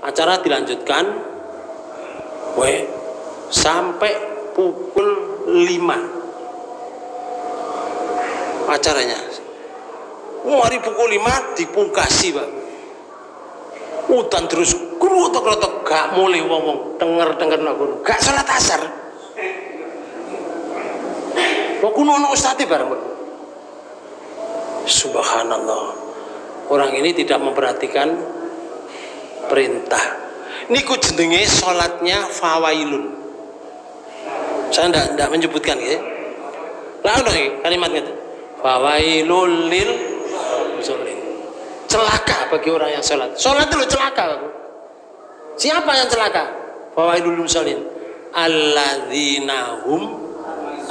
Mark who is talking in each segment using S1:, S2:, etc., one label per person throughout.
S1: Acara dilanjutkan sampai pukul 5 acaranya. Hari pukul 5 dipungkasi, Pak. Udan terus krotok-krotok, gak mulai wong denger aku. Gak salat asar. Kok ono ustadz bareng, Pak. Subhanallah. Orang ini tidak memperhatikan perintah. Niku jenenge salatnya fawailun. Saya tidak menyebutkan ya. Lah ono kalimatnya. Fawailul lil musallin. Celaka bagi orang yang salat. Salat itu celaka. Siapa yang celaka? Fawailul musallin. Alladzina hum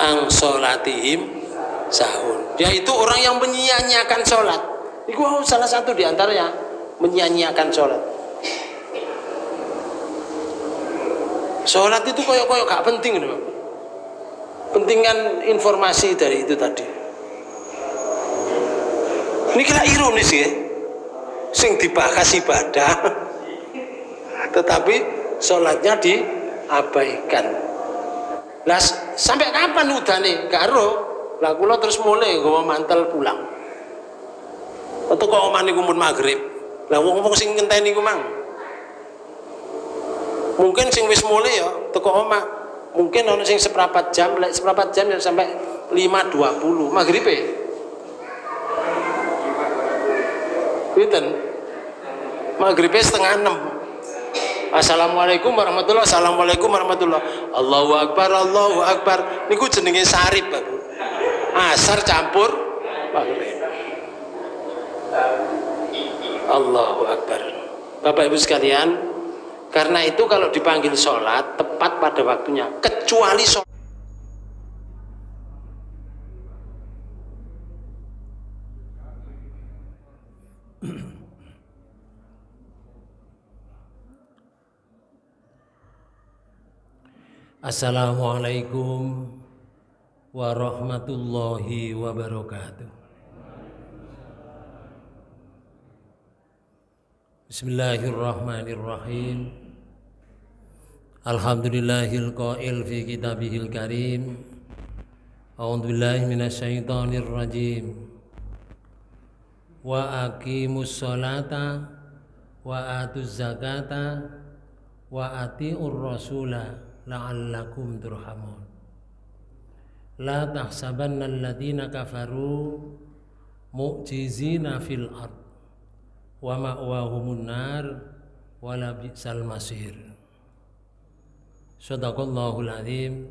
S1: an salatihim sahun. Yaitu orang yang menyia-nyiakan salat. Itu salah satu di antaranya menyia-nyiakan salat. Salat itu koyok-koyok gak penting loh. Pentingan informasi dari itu tadi. Ini kira ironis ya. Sing dibahas ibadah, tetapi sholatnya diabaikan. Lah sampai kapan udah nih? Karo lah kula terus mulai nggawa mantel pulang. Atau kok omah niku mun maghrib. Lah wong-wong sing ngenteni ku mang. Mungkin sing wis mulai ya teko omah. Mungkin ono sing seperempat jam, lek seperempat jam ya sampai 5.20 maghribe. Pinten? Maghribe setengah 6. Assalamualaikum warahmatullahi wabarakatuh. Assalamualaikum warahmatullahi wabarakatuh. Allahu akbar, Allahu akbar. Niku jenenge sarip, Pak. Asar campur maghrib. Allahu akbar. Bapak Ibu sekalian, karena itu kalau dipanggil sholat tepat pada waktunya, kecuali sholat. Assalamualaikum warahmatullahi wabarakatuh. Bismillahirrahmanirrahim. Alhamdulillahil qail fi kitabihil karim. A'udzubillahi minasyaitonir rajim. Wa aqimus sholata wa atuz zakata wa atiur rasula la'allakum turhamun. La tahsabanna alladhina kafaru mu'jizina fil ard wa ma'wahumun nar wa la bi'sal masir. Shadaqallahul azim.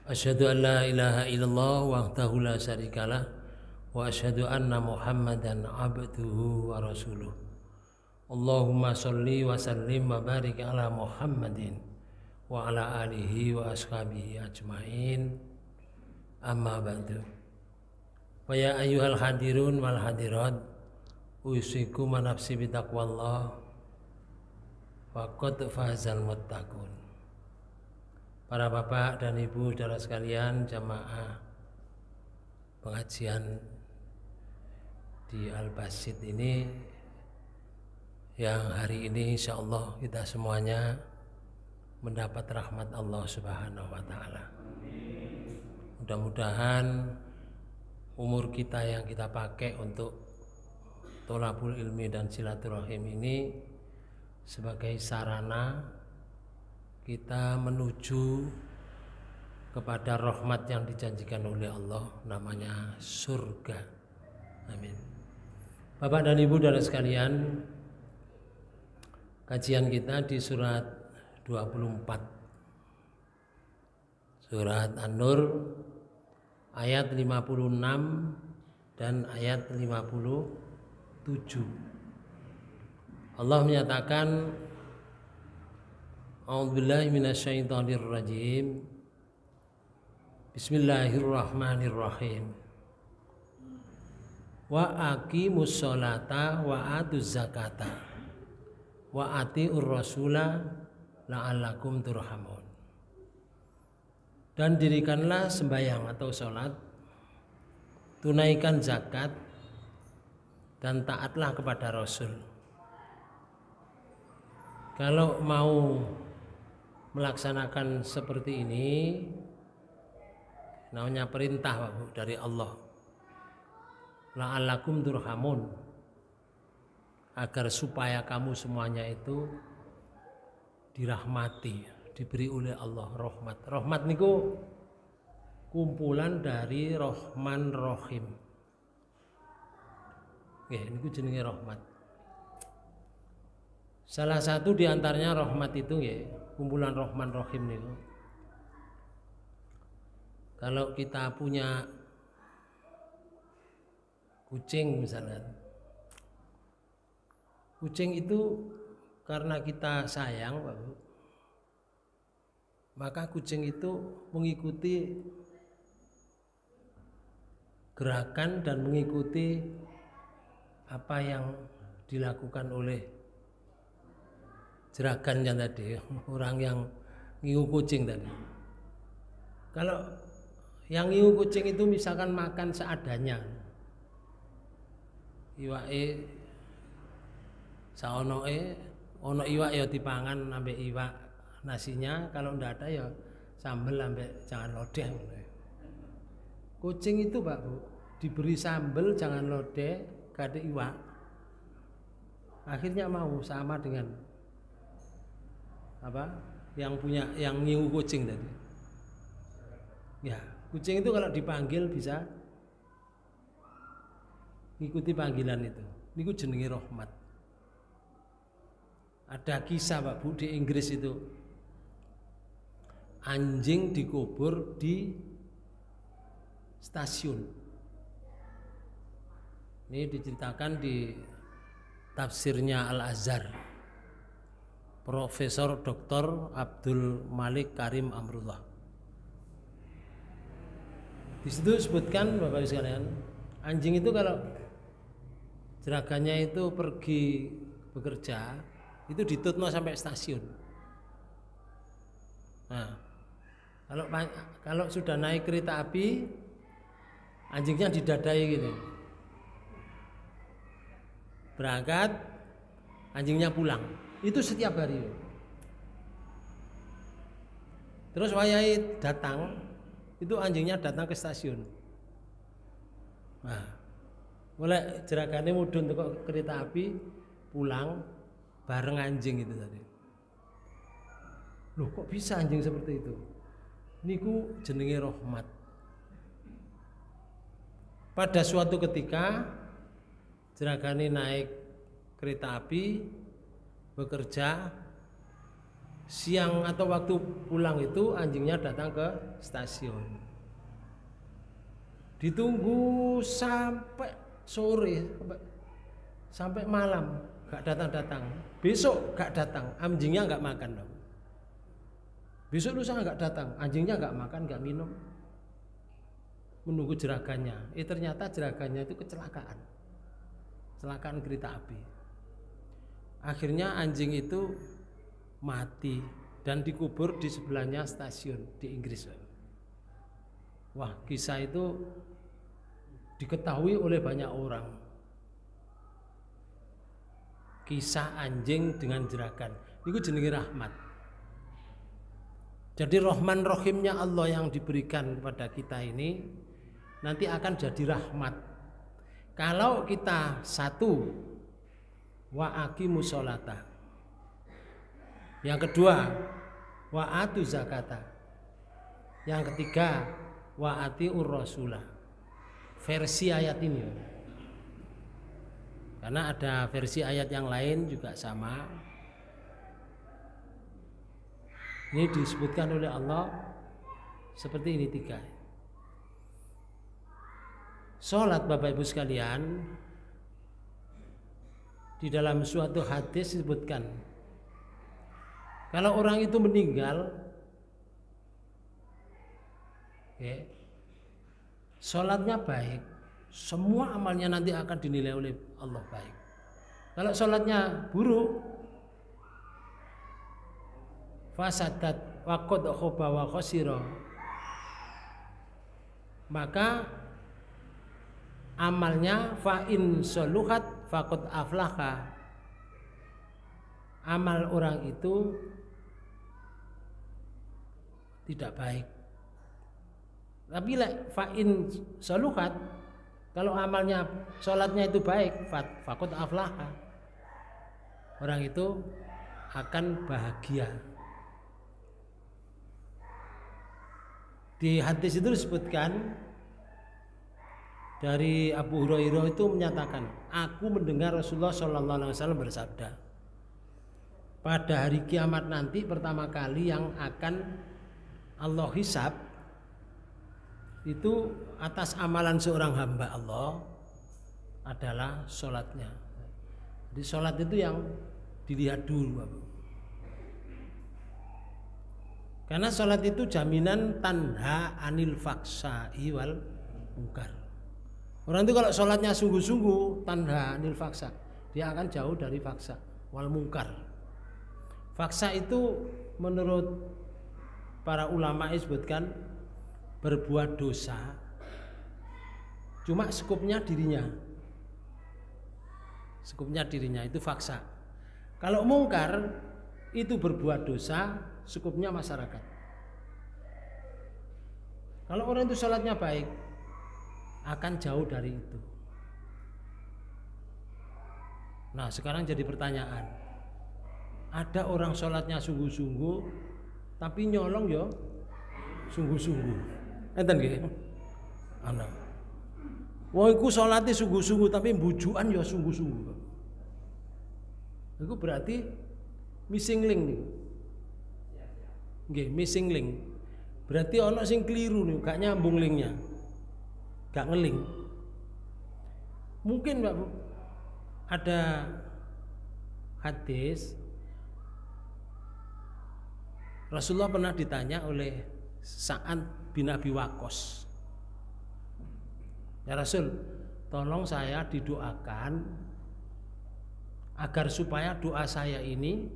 S1: Asyhadu an la ilaha illallah wahdahu la syarikalah wa asyhadu anna Muhammadan abduhu wa rasuluh. Allahumma sholli wa sallim wa barik ala Muhammadin wa ala alihi wa ashabihi ajmain. Amma ba'du. Wa ya ayyuhal hadirun wal hadirat, usikum wa nafsi bitaqwallah wa qad fazal muttaqun. Para bapak dan ibu saudara sekalian, jamaah pengajian di Al-Basit ini, yang hari ini insya Allah kita semuanya mendapat rahmat Allah Subhanahu wa Ta'ala. Mudah-mudahan umur kita yang kita pakai untuk tholabul ilmi dan silaturahim ini sebagai sarana kita menuju kepada rahmat yang dijanjikan oleh Allah, namanya surga. Amin. Bapak dan Ibu saudara sekalian, kajian kita di surat 24, surat An-Nur ayat 56 dan ayat 57. Allah menyatakan, A'udzubillahi minasyaitonir rajim. Bismillahirrahmanirrahim. Wa aqimus sholata wa atuz zakata wa atiur rasula la'allakum turhamun. Dan dirikanlah sembahyang atau sholat, tunaikan zakat, dan taatlah kepada Rasul. Kalau mau melaksanakan seperti ini, namanya perintah Pak Bu, dari Allah. La'allakum turhamun, agar supaya kamu semuanya itu dirahmati, diberi oleh Allah rahmat. Rahmat niku kumpulan dari Rahman Rahim. Nggih, niku jenenge rahmat. Salah satu diantaranya rahmat itu ya kumpulan Rahman Rahim niku. Kalau kita punya kucing misalnya, kucing itu karena kita sayang, Pak Bu, maka kucing itu mengikuti gerakan dan mengikuti apa yang dilakukan oleh jeragannya tadi, orang yang ngiu kucing tadi. Kalau yang ngiu kucing itu misalkan makan seadanya, iwake saonoe, ono iwak ya dipangan ambek iwak nasinya, kalau ndak ada ya sambel ambek jangan lodeh. Kucing itu Pak Bu, diberi sambel jangan lodeh, gak ada iwak, akhirnya mau sama dengan apa yang punya yang nyiu kucing tadi. Ya, kucing itu kalau dipanggil bisa ngikuti panggilan itu. Niku jenenge rahmat. Ada kisah Pak Bu di Inggris itu, anjing dikubur di stasiun. Ini diceritakan di tafsirnya Al-Azhar, Profesor Dr. Abdul Malik Karim Amrullah. Di situ disebutkan Bapak Ibu sekalian, anjing itu kalau jeragannya itu pergi bekerja, itu ditutno sampai stasiun. Nah, kalau sudah naik kereta api, anjingnya didadai gitu. Berangkat, anjingnya pulang. Itu setiap hari. Terus wayai datang, itu anjingnya datang ke stasiun. Nah, mulai jeragannya mudun ke kereta api, pulang bareng anjing itu tadi. Loh, kok bisa anjing seperti itu? Niku jenenge rahmat. Pada suatu ketika jeragane naik kereta api bekerja, siang atau waktu pulang itu anjingnya datang ke stasiun. Ditunggu sampai sore, sampai malam gak datang-datang. Besok gak datang, anjingnya gak makan dong. Besok lusa gak datang, anjingnya gak makan, gak minum. Menunggu jeragannya. Ternyata jeragannya itu kecelakaan kereta api. Akhirnya anjing itu mati dan dikubur di sebelahnya stasiun di Inggris. Wah, kisah itu diketahui oleh banyak orang. Kisah anjing dengan jeragan. Itu jenenge rahmat. Jadi Rahman Rahimnya Allah yang diberikan kepada kita ini nanti akan jadi rahmat. Kalau kita satu, wa aqimus sholata. Yang kedua, wa atu zakata. Yang ketiga, wa atiur rasulah. Versi ayat ini. Karena ada versi ayat yang lain juga sama. Ini disebutkan oleh Allah seperti ini tiga. Sholat Bapak Ibu sekalian, di dalam suatu hadis disebutkan, kalau orang itu meninggal, sholatnya baik, semua amalnya nanti akan dinilai oleh Allah baik. Kalau sholatnya buruk, fasadat wa qad khaba wa khasira, maka amalnya fa in soluhat faqad aflaha. Amal orang itu tidak baik. Tapi fa in soluhat, kalau amalnya sholatnya itu baik, faqad aflaha. Orang itu akan bahagia. Di hadis itu disebutkan dari Abu Hurairah itu menyatakan, aku mendengar Rasulullah Shallallahu Alaihi Wasallam bersabda, pada hari kiamat nanti pertama kali yang akan Allah hisab itu atas amalan seorang hamba Allah adalah sholatnya. Jadi sholat itu yang dilihat dulu, Bapak. Karena sholat itu jaminan tanha anil faksa'i wal mungkar. Orang itu kalau sholatnya sungguh-sungguh tanha anil faksa, dia akan jauh dari faksa wal mungkar. Faksa itu menurut para ulama disebutkan berbuat dosa, cuma skupnya dirinya. Skupnya dirinya itu faksa. Kalau mungkar itu berbuat dosa, cukupnya masyarakat. Kalau orang itu sholatnya baik, akan jauh dari itu. Nah sekarang jadi pertanyaan, ada orang sholatnya sungguh-sungguh, tapi nyolong ya sungguh-sungguh. Enten nggih? Ana. Wong iku sholatnya sungguh-sungguh, tapi bujukan ya sungguh-sungguh. Itu berarti missing link nih. Nggih, missing link. Berarti ono sing keliru nih, gak nyambung linknya. Gak ngeling. Mungkin Mbak, ada hadis Rasulullah pernah ditanya oleh Sa'ad bin Abi Waqqas. Ya Rasul, tolong saya didoakan agar supaya doa saya ini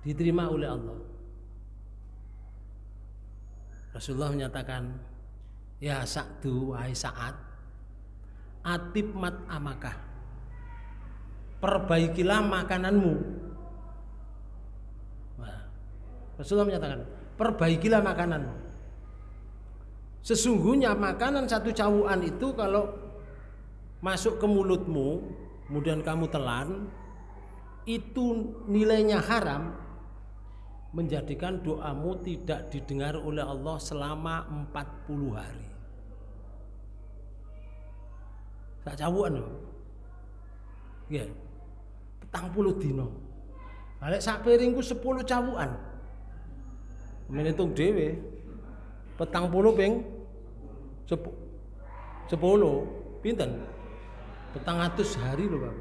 S1: diterima oleh Allah. Rasulullah menyatakan, ya Sa'du, wahai Sa'ad, atib mat amakah, perbaikilah makananmu. Nah, Rasulullah menyatakan, perbaikilah makananmu. Sesungguhnya makanan satu cawuan itu kalau masuk ke mulutmu, kemudian kamu telan, itu nilainya haram, menjadikan doamu tidak didengar oleh Allah selama 40 hari. Sak cawuan lho. Nggih. 40 dina. Lek sak piringku 10 cawuan. Menitung dhewe. 40 ping 10 pinten? 400 hari lho, Pak.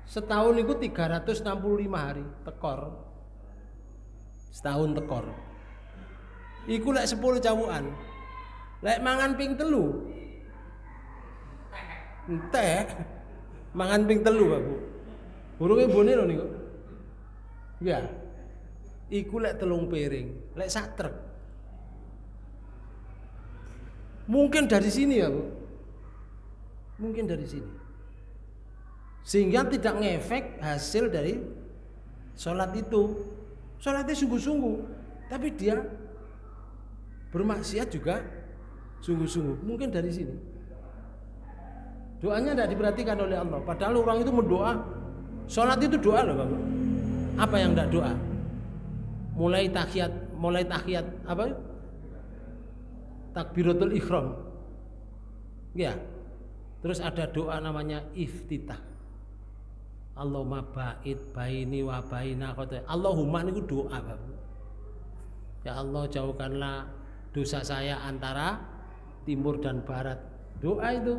S1: Setahun itu 365 hari tekor. Setahun tekor. Iku lek 10 cawukan. Lek mangan ping 3. Entek. Mangan ping 3, Pak Bu. Burunge bone lho niku. Ya. Iku lek 3 piring, lek sak truk. Mungkin dari sini ya, Bu. Mungkin dari sini. Sehingga tidak ngefek hasil dari sholat itu. Sholatnya sungguh-sungguh, tapi dia bermaksiat juga sungguh-sungguh. Mungkin dari sini. Doanya tidak diperhatikan oleh Allah. Padahal orang itu mendoa. Sholat itu doa loh, Bapak. Apa yang tidak doa? Mulai tahiyat apa? Takbiratul ihram. Ya. Terus ada doa namanya iftitah. Allahumma ba'id baini wa baina khotoya. Allahumma niku doa, Bapak. Ya Allah, jauhkanlah dosa saya antara timur dan barat. Doa itu.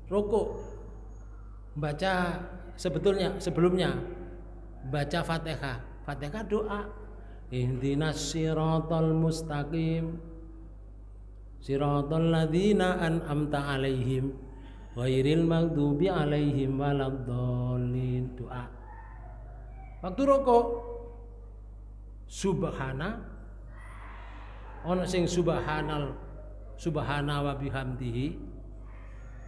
S1: Rukuk. Baca sebelumnya baca Fatihah. Fatihah doa. Ihdinas siratal mustaqim. Siratal ladzina an'amta 'alaihim ghairil maghdubi 'alaihim waladdallin. Doa. Waktu rukuk subhana Ana sing subhana wa bihamdihi,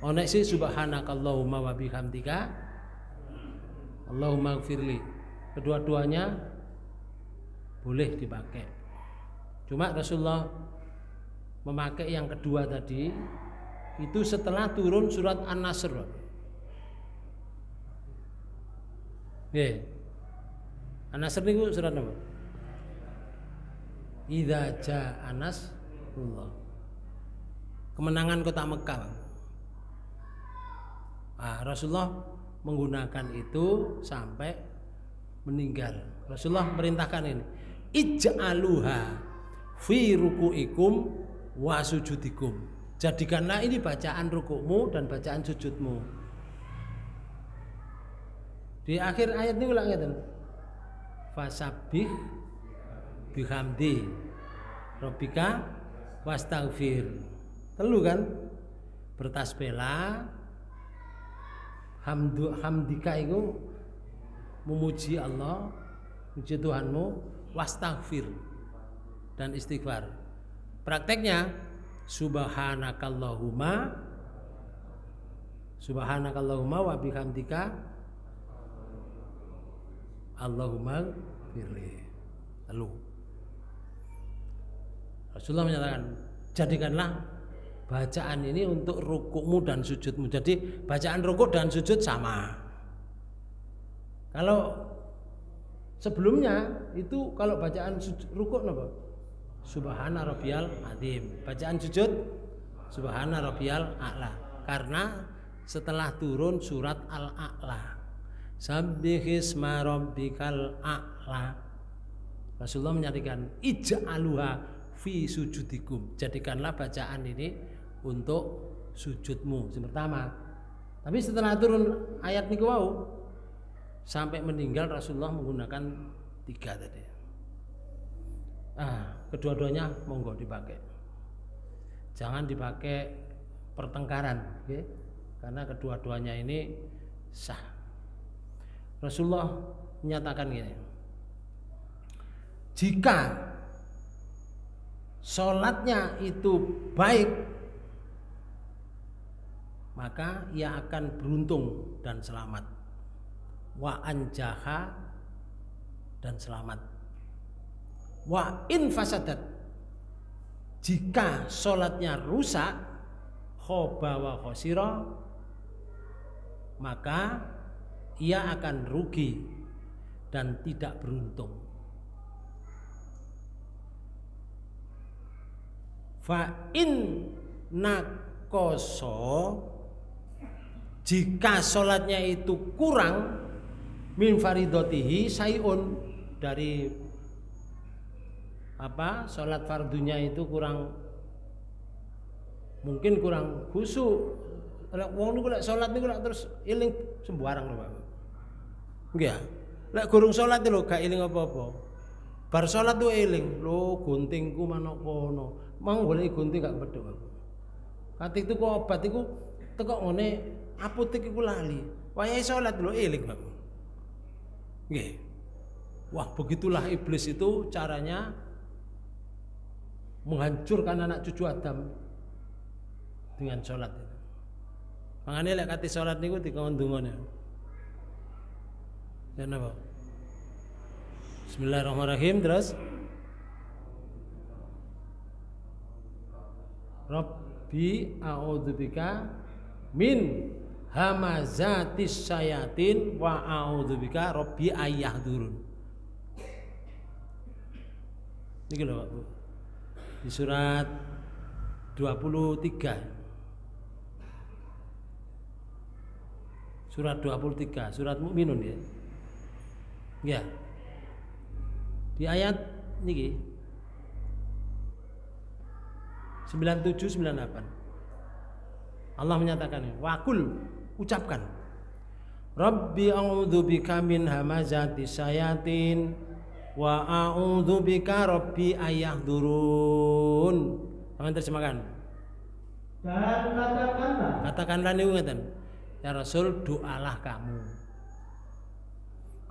S1: ana sing subhanakallahumma wa bihamdika Allahumma gfirli. Kedua-duanya boleh dipakai. Cuma Rasulullah memakai yang kedua tadi itu setelah turun surat An-Nasr. Nggih. An-Nasr niku surat apa? Idza jaa nasrullah. Kemenangan kota Mekah. Rasulullah menggunakan itu sampai meninggal. Rasulullah merintahkan ini, ij'aluha fi ruku'ikum wa sujudikum. Jadikanlah ini bacaan rukukmu dan bacaan sujudmu. Di akhir ayat ini ulang ngeten. Fasabbih bihamdi rabbika wastaghfir. Telu kan? Bertasbihlah, hamdika itu memuji Allah, memuji Tuhanmu, wastaghfir dan istighfar. Prakteknya subhanakallahumma wa bihamdika Allahumma firli. Lalu Rasulullah menyatakan, jadikanlah bacaan ini untuk rukukmu dan sujudmu. Jadi bacaan rukuk dan sujud sama. Kalau sebelumnya itu kalau bacaan rukuk apa? Subhana rabbiyal azim. Bacaan sujud subhana rabbiyal a'la. Karena setelah turun surat Al-A'la, sabbihisma rabbikal a'la, Rasulullah menyatakan ij'aluha fi sujudikum. Jadikanlah bacaan ini untuk sujudmu. Yang pertama. Tapi setelah turun ayat niku wau sampai meninggal Rasulullah menggunakan 3 tadi. Kedua-duanya monggo dipakai. Jangan dipakai pertengkaran, okay? Karena kedua-duanya ini sah. Rasulullah menyatakan gini, jika sholatnya itu baik, maka ia akan beruntung dan selamat. Wa anjaha dan selamat. Wa in fasadat, jika sholatnya rusak, khoba wa khosira, maka ia akan rugi dan tidak beruntung. Fa in nakoso, jika sholatnya itu kurang, min faridotihi sayun, dari sholat fardunya itu kurang, mungkin kurang khusyuk. Wong niku lek sholat niku terus eling sembarang lho Pak. Nggih. Lek gurung sholat lho gak eling apa-apa. Bar sholat tuh eling, lho guntingku manuk kono. Mang golek gunting gak pedhok aku. Kate itu kok obat iku teko ngene apotek iku lali. Wayahe sholat lho eling Pak. Nggih. Wah, begitulah iblis itu caranya menghancurkan anak cucu Adam dengan sholat itu. Makanya lek kate sholat niku dikon ndongane. Ya napa? Bismillahirrahmanirrahim, terus Rabbi a'udzubika min hamazatis syayatin wa a'udzubika Rabbi ayyahdurun. Niki lho Pak Bu. Di surat 23. Surat 23, surat Mukminun ya. Ya. Di ayat niki 97 98. Allah menyatakan, "Waqul," ucapkan, "Rabbi a'udzubika min hamazati syayatin wa a'udzubika Rabbi ayyahdurun." Jangan terjemahkan.
S2: Dan
S1: Katakanlah niku ngeten. Ya Rasul, doalah kamu.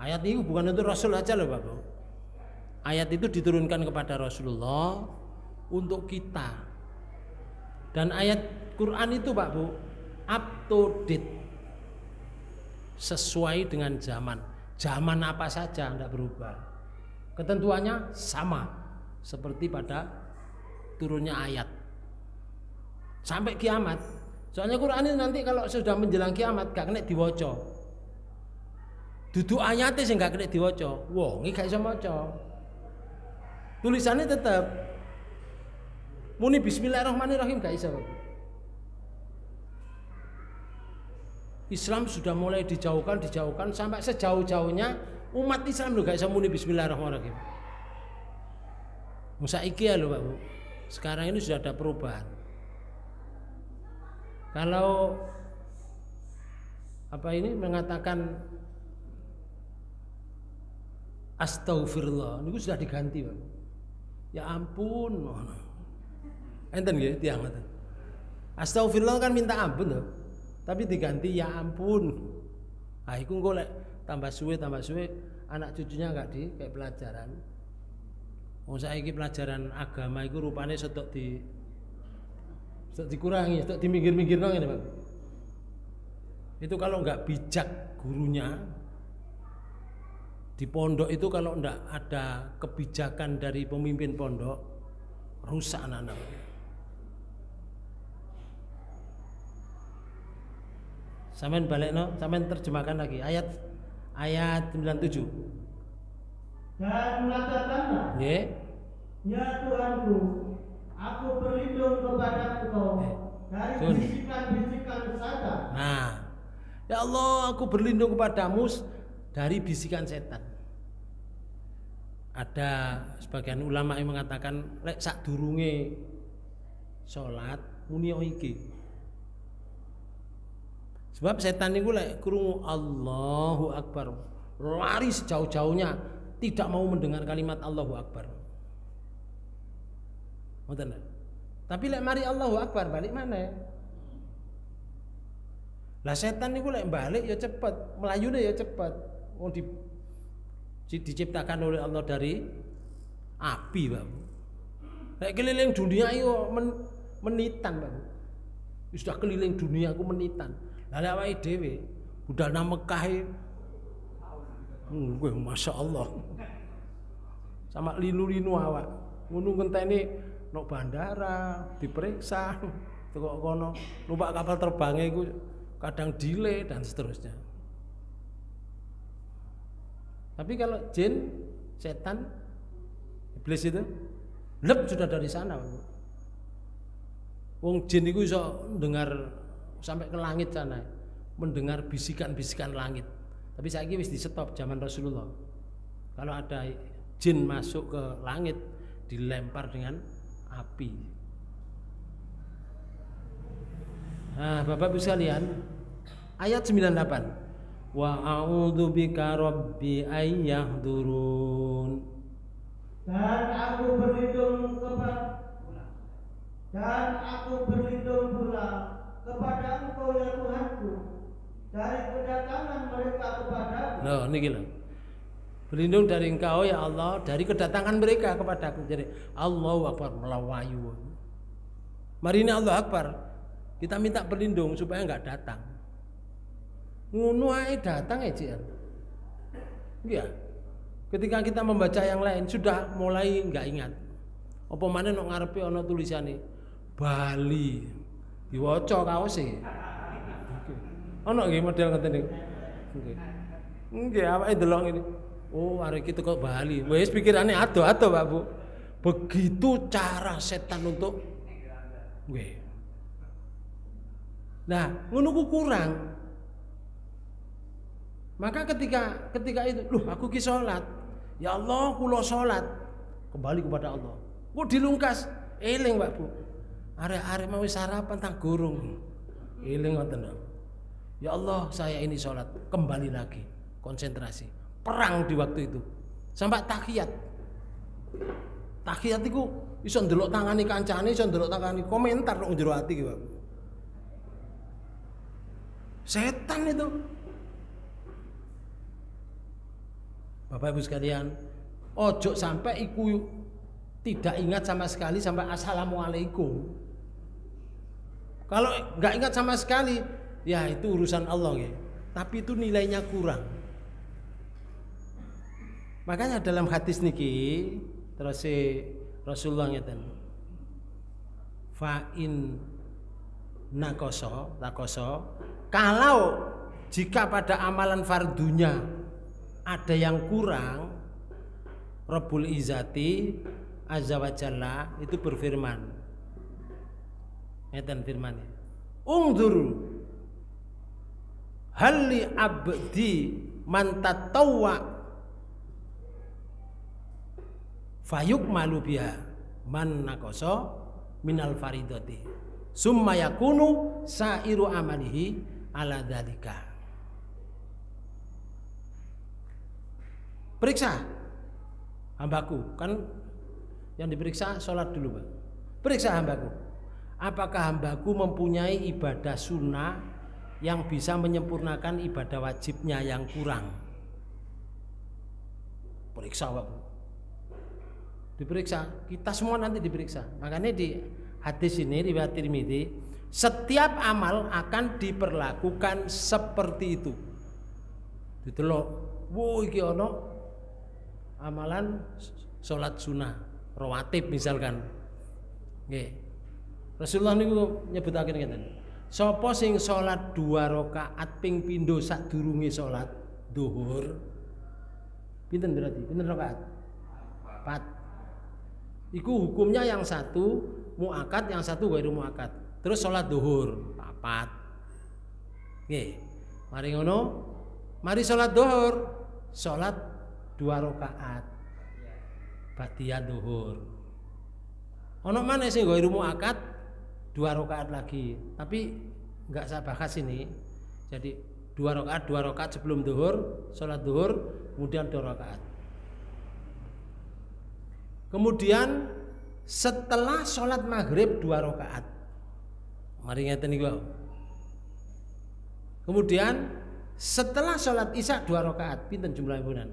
S1: Ayat ini bukan untuk Rasul aja loh Bapak. Ayat itu diturunkan kepada Rasulullah untuk kita. Dan ayat Quran itu Pak Bu up to date, sesuai dengan zaman. Zaman apa saja tidak berubah. Ketentuannya sama seperti pada turunnya ayat sampai kiamat. Soalnya Quran ini nanti kalau sudah menjelang kiamat gak kena diwaca. Duduk ayatnya sih gak kena diwaca. Wong iki gak iso maca. Tulisannya tetap muni bismillahirrahmanirrahim gak iso. Islam sudah mulai dijauhkan sampai sejauh-jauhnya umat Islam juga bisa muni bismillahirrahmanirrahim. Saiki ya lho Pak Bu. Sekarang ini sudah ada perubahan. Kalau mengatakan astaghfirullah niku sudah diganti Pak. Ya ampun. Enten nggih tiyang ngoten. Astaghfirullah kan minta ampun loh. Tapi diganti ya ampun. Nah, iku engko lek tambah suwe anak cucunya enggak kayak pelajaran. Wong saiki pelajaran agama iku rupane setok dikurangi, setok diminggir-minggirno ngene, Pak. Itu kalau enggak bijak gurunya di pondok itu, kalau enggak ada kebijakan dari pemimpin pondok, rusak anak-anak. Sampeyan balekno, sampeyan terjemahkan lagi ayat 97.
S2: Dan mengatakanlah,
S1: Nggih.
S2: Ya Tuhanku, aku berlindung kepada Engkau dari bisikan-bisikan setan.
S1: Nah, ya Allah, aku berlindung kepadamu dari bisikan setan. Ada sebagian ulama yang mengatakan lek sadurunge salat muni iki. Sebab setan itu lek krungu Allahu Akbar lari sejauh-jauhnya, tidak mau mendengar kalimat Allahu Akbar. Ngoten. Tapi lek mari Allahu Akbar balik mana? Lah setan niku lek balik ya cepet, melayune ya cepet. Wong diciptakan oleh Allah dari api, Pak. Lek keliling dunia yo menitan, Pak. Sudah keliling dunia aku menitan. Lah lek awake dhewe budal nang Mekah wah Masya Allah. Sama linu-linu awak. Ngono ngenteni nok bandara, diperiksa, teko kono, numpak kapal terbangnya iku kadang delay dan seterusnya. Tapi kalau jin, setan, iblis itu lep sudah dari sana. Wong jin itu iso dengar sampai ke langit sana, mendengar bisikan-bisikan langit. Tapi saiki wis di stop zaman Rasulullah. Kalau ada jin masuk ke langit dilempar dengan api. Nah, Bapak Ibu sekalian, ayat 98. Wa a'udzu bika rabbi ayyahdurun.
S2: Dan aku berlindung pula kepada Engkau ya Tuhanku dari kedatangan mereka kepadaku.
S1: Loh, niki lho. Berlindung dari Engkau ya Allah dari kedatangan mereka kepadaku. Jadi Allahu Akbar melawayu. Mari ini Allahu Akbar. Kita minta berlindung supaya enggak datang. Ngono ae datang aja. Iya. Ketika kita membaca yang lain sudah mulai enggak ingat. Apa maneh nek ngarepe ana tulisane Bali. Diwaca kaose. Ana nggih model ngoten niku. Nggih. Nggih, awake delok ini. Oh, arek iki teko Bali. Wis pikirane ado-ado, Pak Bu. Begitu cara setan untuk nggih. Nah, ngono ku kurang. Maka ketika itu, loh aku ki salat. Ya Allah, kula salat. Kembali kepada Allah. Kok dilungkas, eling Pak Bu. Arek-arek mau sarapan tang gurung. Eling ngoten. Ya Allah, saya ini salat, kembali lagi. Konsentrasi. Perang di waktu itu. Sampai tahiyat. Tahiyat iku iso ndelok tangane kancane, iso ndelok tangane komentar nang jero ati ki, Pak. Setan itu. Bapak Ibu sekalian, ojo sampai iku tidak ingat sama sekali sampai assalamualaikum. Kalau nggak ingat sama sekali, ya itu urusan Allah ya. Tapi itu nilainya kurang. Makanya dalam hadis niki terus Rasulullah ngeten. Fa in nakoso, kalau jika pada amalan fardunya ada yang kurang, Rabbul Izzati Azza wa Jalla itu berfirman. Ngeten firman-Nya. Ungdur hal li abdi man tatawwa fayukmalu biha man nakoso minal faridati summa yakunu sairu amalihi ala dzalika. Periksa hambaku, kan yang diperiksa sholat dulu, Pak. Periksa hambaku, apakah hambaku mempunyai ibadah sunnah yang bisa menyempurnakan ibadah wajibnya yang kurang. Periksa, Pak. Diperiksa, kita semua nanti diperiksa. Makanya di hadis ini riwayat Tirmidzi, setiap amal akan diperlakukan seperti itu. Ditelok, wo iki ono amalan sholat sunnah rawatib misalkan. Nggih. Rasulullah niku nyebutaken ngeten. Sapa sing sholat 2 rakaat ping pindho sadurunge sholat zuhur. Pinten berarti? Pinten rakaat? 4. Iku hukumnya yang satu muakkad, yang satu ghairu muakkad. Terus sholat zuhur 4. Nggih. Mari ngono, mari sholat zuhur, sholat 2 rakaat. Ba'diyah zuhur. Ono mana sing ghairu muakkad 2 rakaat lagi. Tapi enggak saya bahas ini. Jadi 2 rakaat sebelum zuhur, sholat zuhur, kemudian 2 rakaat. Kemudian setelah sholat maghrib 2 rakaat. Mari ngeten niku. Kemudian setelah sholat isya 2 rakaat. Pinten jumlah impunan?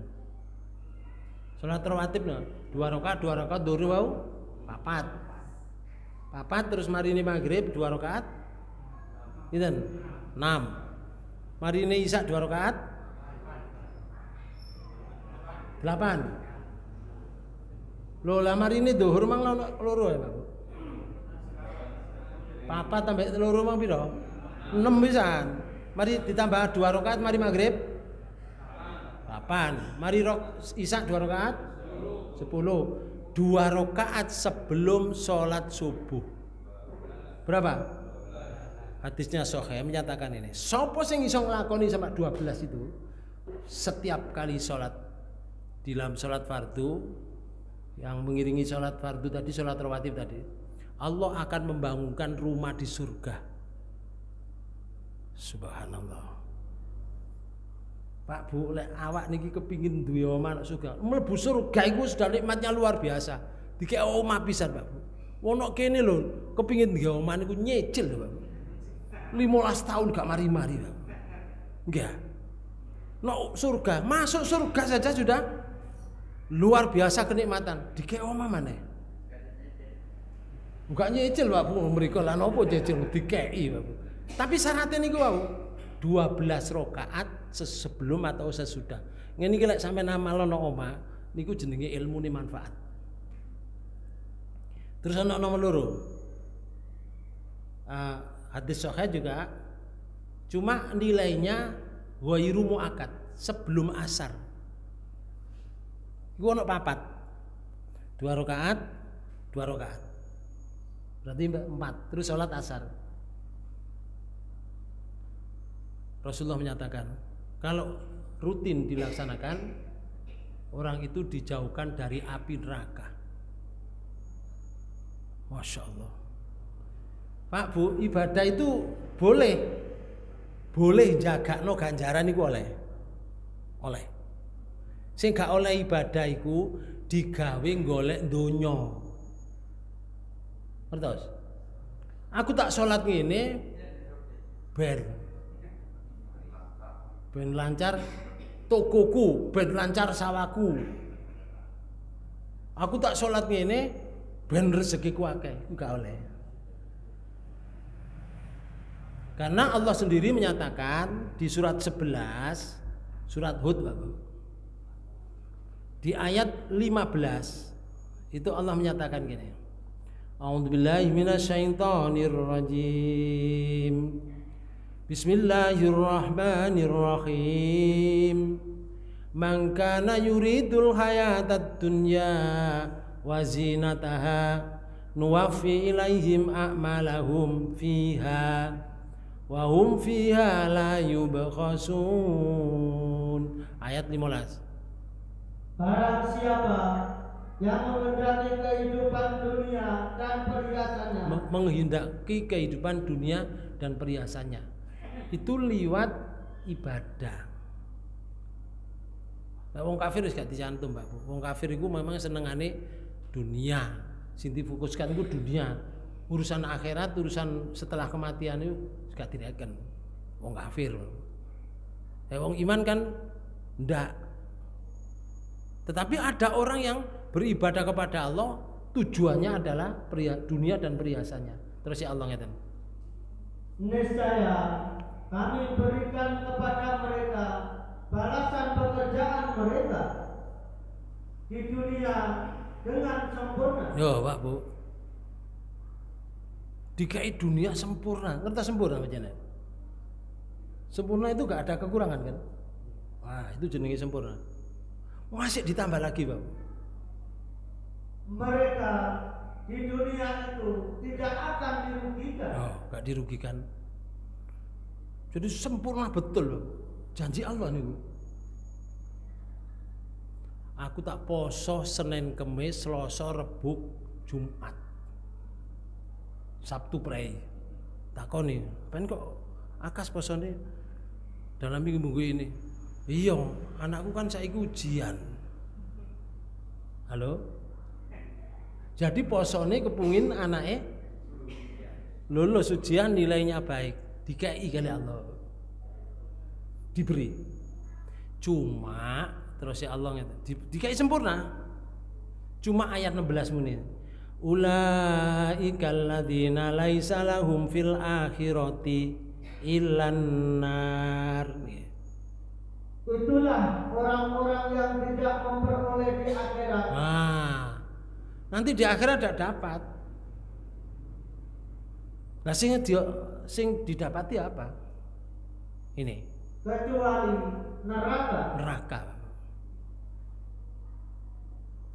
S1: Sholat rawatib 2 rakaat dhuhur wau 4 terus mari ini maghrib 2 rakaat. Pinten? 6. Mari ini isya 2 rakaat 8. Loh lah mari ini dhuhur mang loro ya, Pak. 4 tambah loro mang piro? 6 pisan. Mari ditambah 2 rakaat mari maghrib 8. Mari isya 2 rakaat 10. 2 rakaat sebelum sholat subuh. Berapa? Hadisnya sahih menyatakan ini. Sopo sing iso nglakoni sampai 12 itu setiap kali sholat di dalam sholat fardu yang mengiringi sholat fardu tadi, sholat rawatib tadi, Allah akan membangunkan rumah di surga. Subhanallah. Pak Bu, lek awak niki kepingin duwe omah nang surga. Mlebu surga iku sudah nikmatnya luar biasa. Dikek omah pisan, Pak Bu. Wono kene lho, kepingin duwe omah niku nyicil lho, Pak Bu. 15 tahun gak mari-mari, Pak. Enggak. No surga, masuk surga saja sudah luar biasa kenikmatan. Dikek omah maneh. Enggak nyicil, Pak Bu. Mriko lan opo nyicil dikeki, Pak Bu. Tapi syaratnya niku, Pak Bu. 12 rakaat sebelum atau sesudah. Ngene iki lek sampean amalno omah niku jenenge ilmu ni manfaat. Terus ana nomor loro. Hadis sahih juga cuma nilainya ghairu muakkad sebelum asar. Iku ana 4. 2 rakaat, 2 rakaat. Berarti 4. Terus sholat asar. Rasulullah menyatakan, kalau rutin dilaksanakan, orang itu dijauhkan dari api neraka. Masya Allah. Pak Bu, ibadah itu boleh jagakno ganjaran iku oleh. Sing gak oleh ibadah iku digawe golek donya. Ngertos? Aku tak sholat ngene ben lancar tokoku, ben lancar sawaku. Aku tak sholat ngene ben rezekiku akeh, enggak oleh. Karena Allah sendiri menyatakan di surat 11 surat Hud Bapak. Di ayat 15 itu Allah menyatakan gini. A'udzubillahi minasyaitonirrajim. Bismillahirrahmanirrahim. Man kana yuridul hayatad dunya wa zinataha nuwaffi ilaihim a'malahum fiha wa hum fiha la yubkhasun. Ayat 15.
S2: Barang siapa yang menghendaki kehidupan dunia dan perhiasannya,
S1: menghendaki kehidupan dunia dan perhiasannya, itu liwat ibadah. Nah, wong kafir wis gak dicantum, Mbak. Wong kafir itu memang senengane dunia. Sing difokuskan itu dunia. Urusan akhirat, urusan setelah kematian itu gak direken. Wong kafir. Wong iman kan ndak. Tetapi ada orang yang beribadah kepada Allah tujuannya adalah dunia dan perhiasannya. Terus ya Allah ngeten.
S2: Niscaya kami berikan kepada mereka balasan pekerjaan mereka di dunia dengan sempurna.
S1: Yo, Pak Bu. Dikai dunia sempurna. Ngerti sempurna bacanya? Sempurna itu gak ada kekurangan kan? Wah, itu jenenge sempurna. Masih ditambah lagi, Pak.
S2: Mereka di dunia itu tidak akan dirugikan.
S1: Oh, gak dirugikan. Jadi sempurna betul, Pak. Janji Allah nih. Aku tak poso Senin Kemis Selasa Rebo Jumat Sabtu prei. Takoni, ben kok akas posone dalam minggu ini? Iya, anakku kan saiki ujian. Halo? Jadi posone kepungin anaknya lulus ujian nilainya baik, dikai kali Allah. Diberi. Cuma terus ya Allah dikai sempurna. Cuma ayat 16 menit. Ulaikal ladzina laisa lahum fil akhirati illan nar.
S2: Itulah orang-orang yang tidak memperoleh di akhirat.
S1: Nah, nanti di akhirat tidak dapat. Nah, sing didapati apa? Ini.
S2: Kecuali neraka.
S1: Neraka.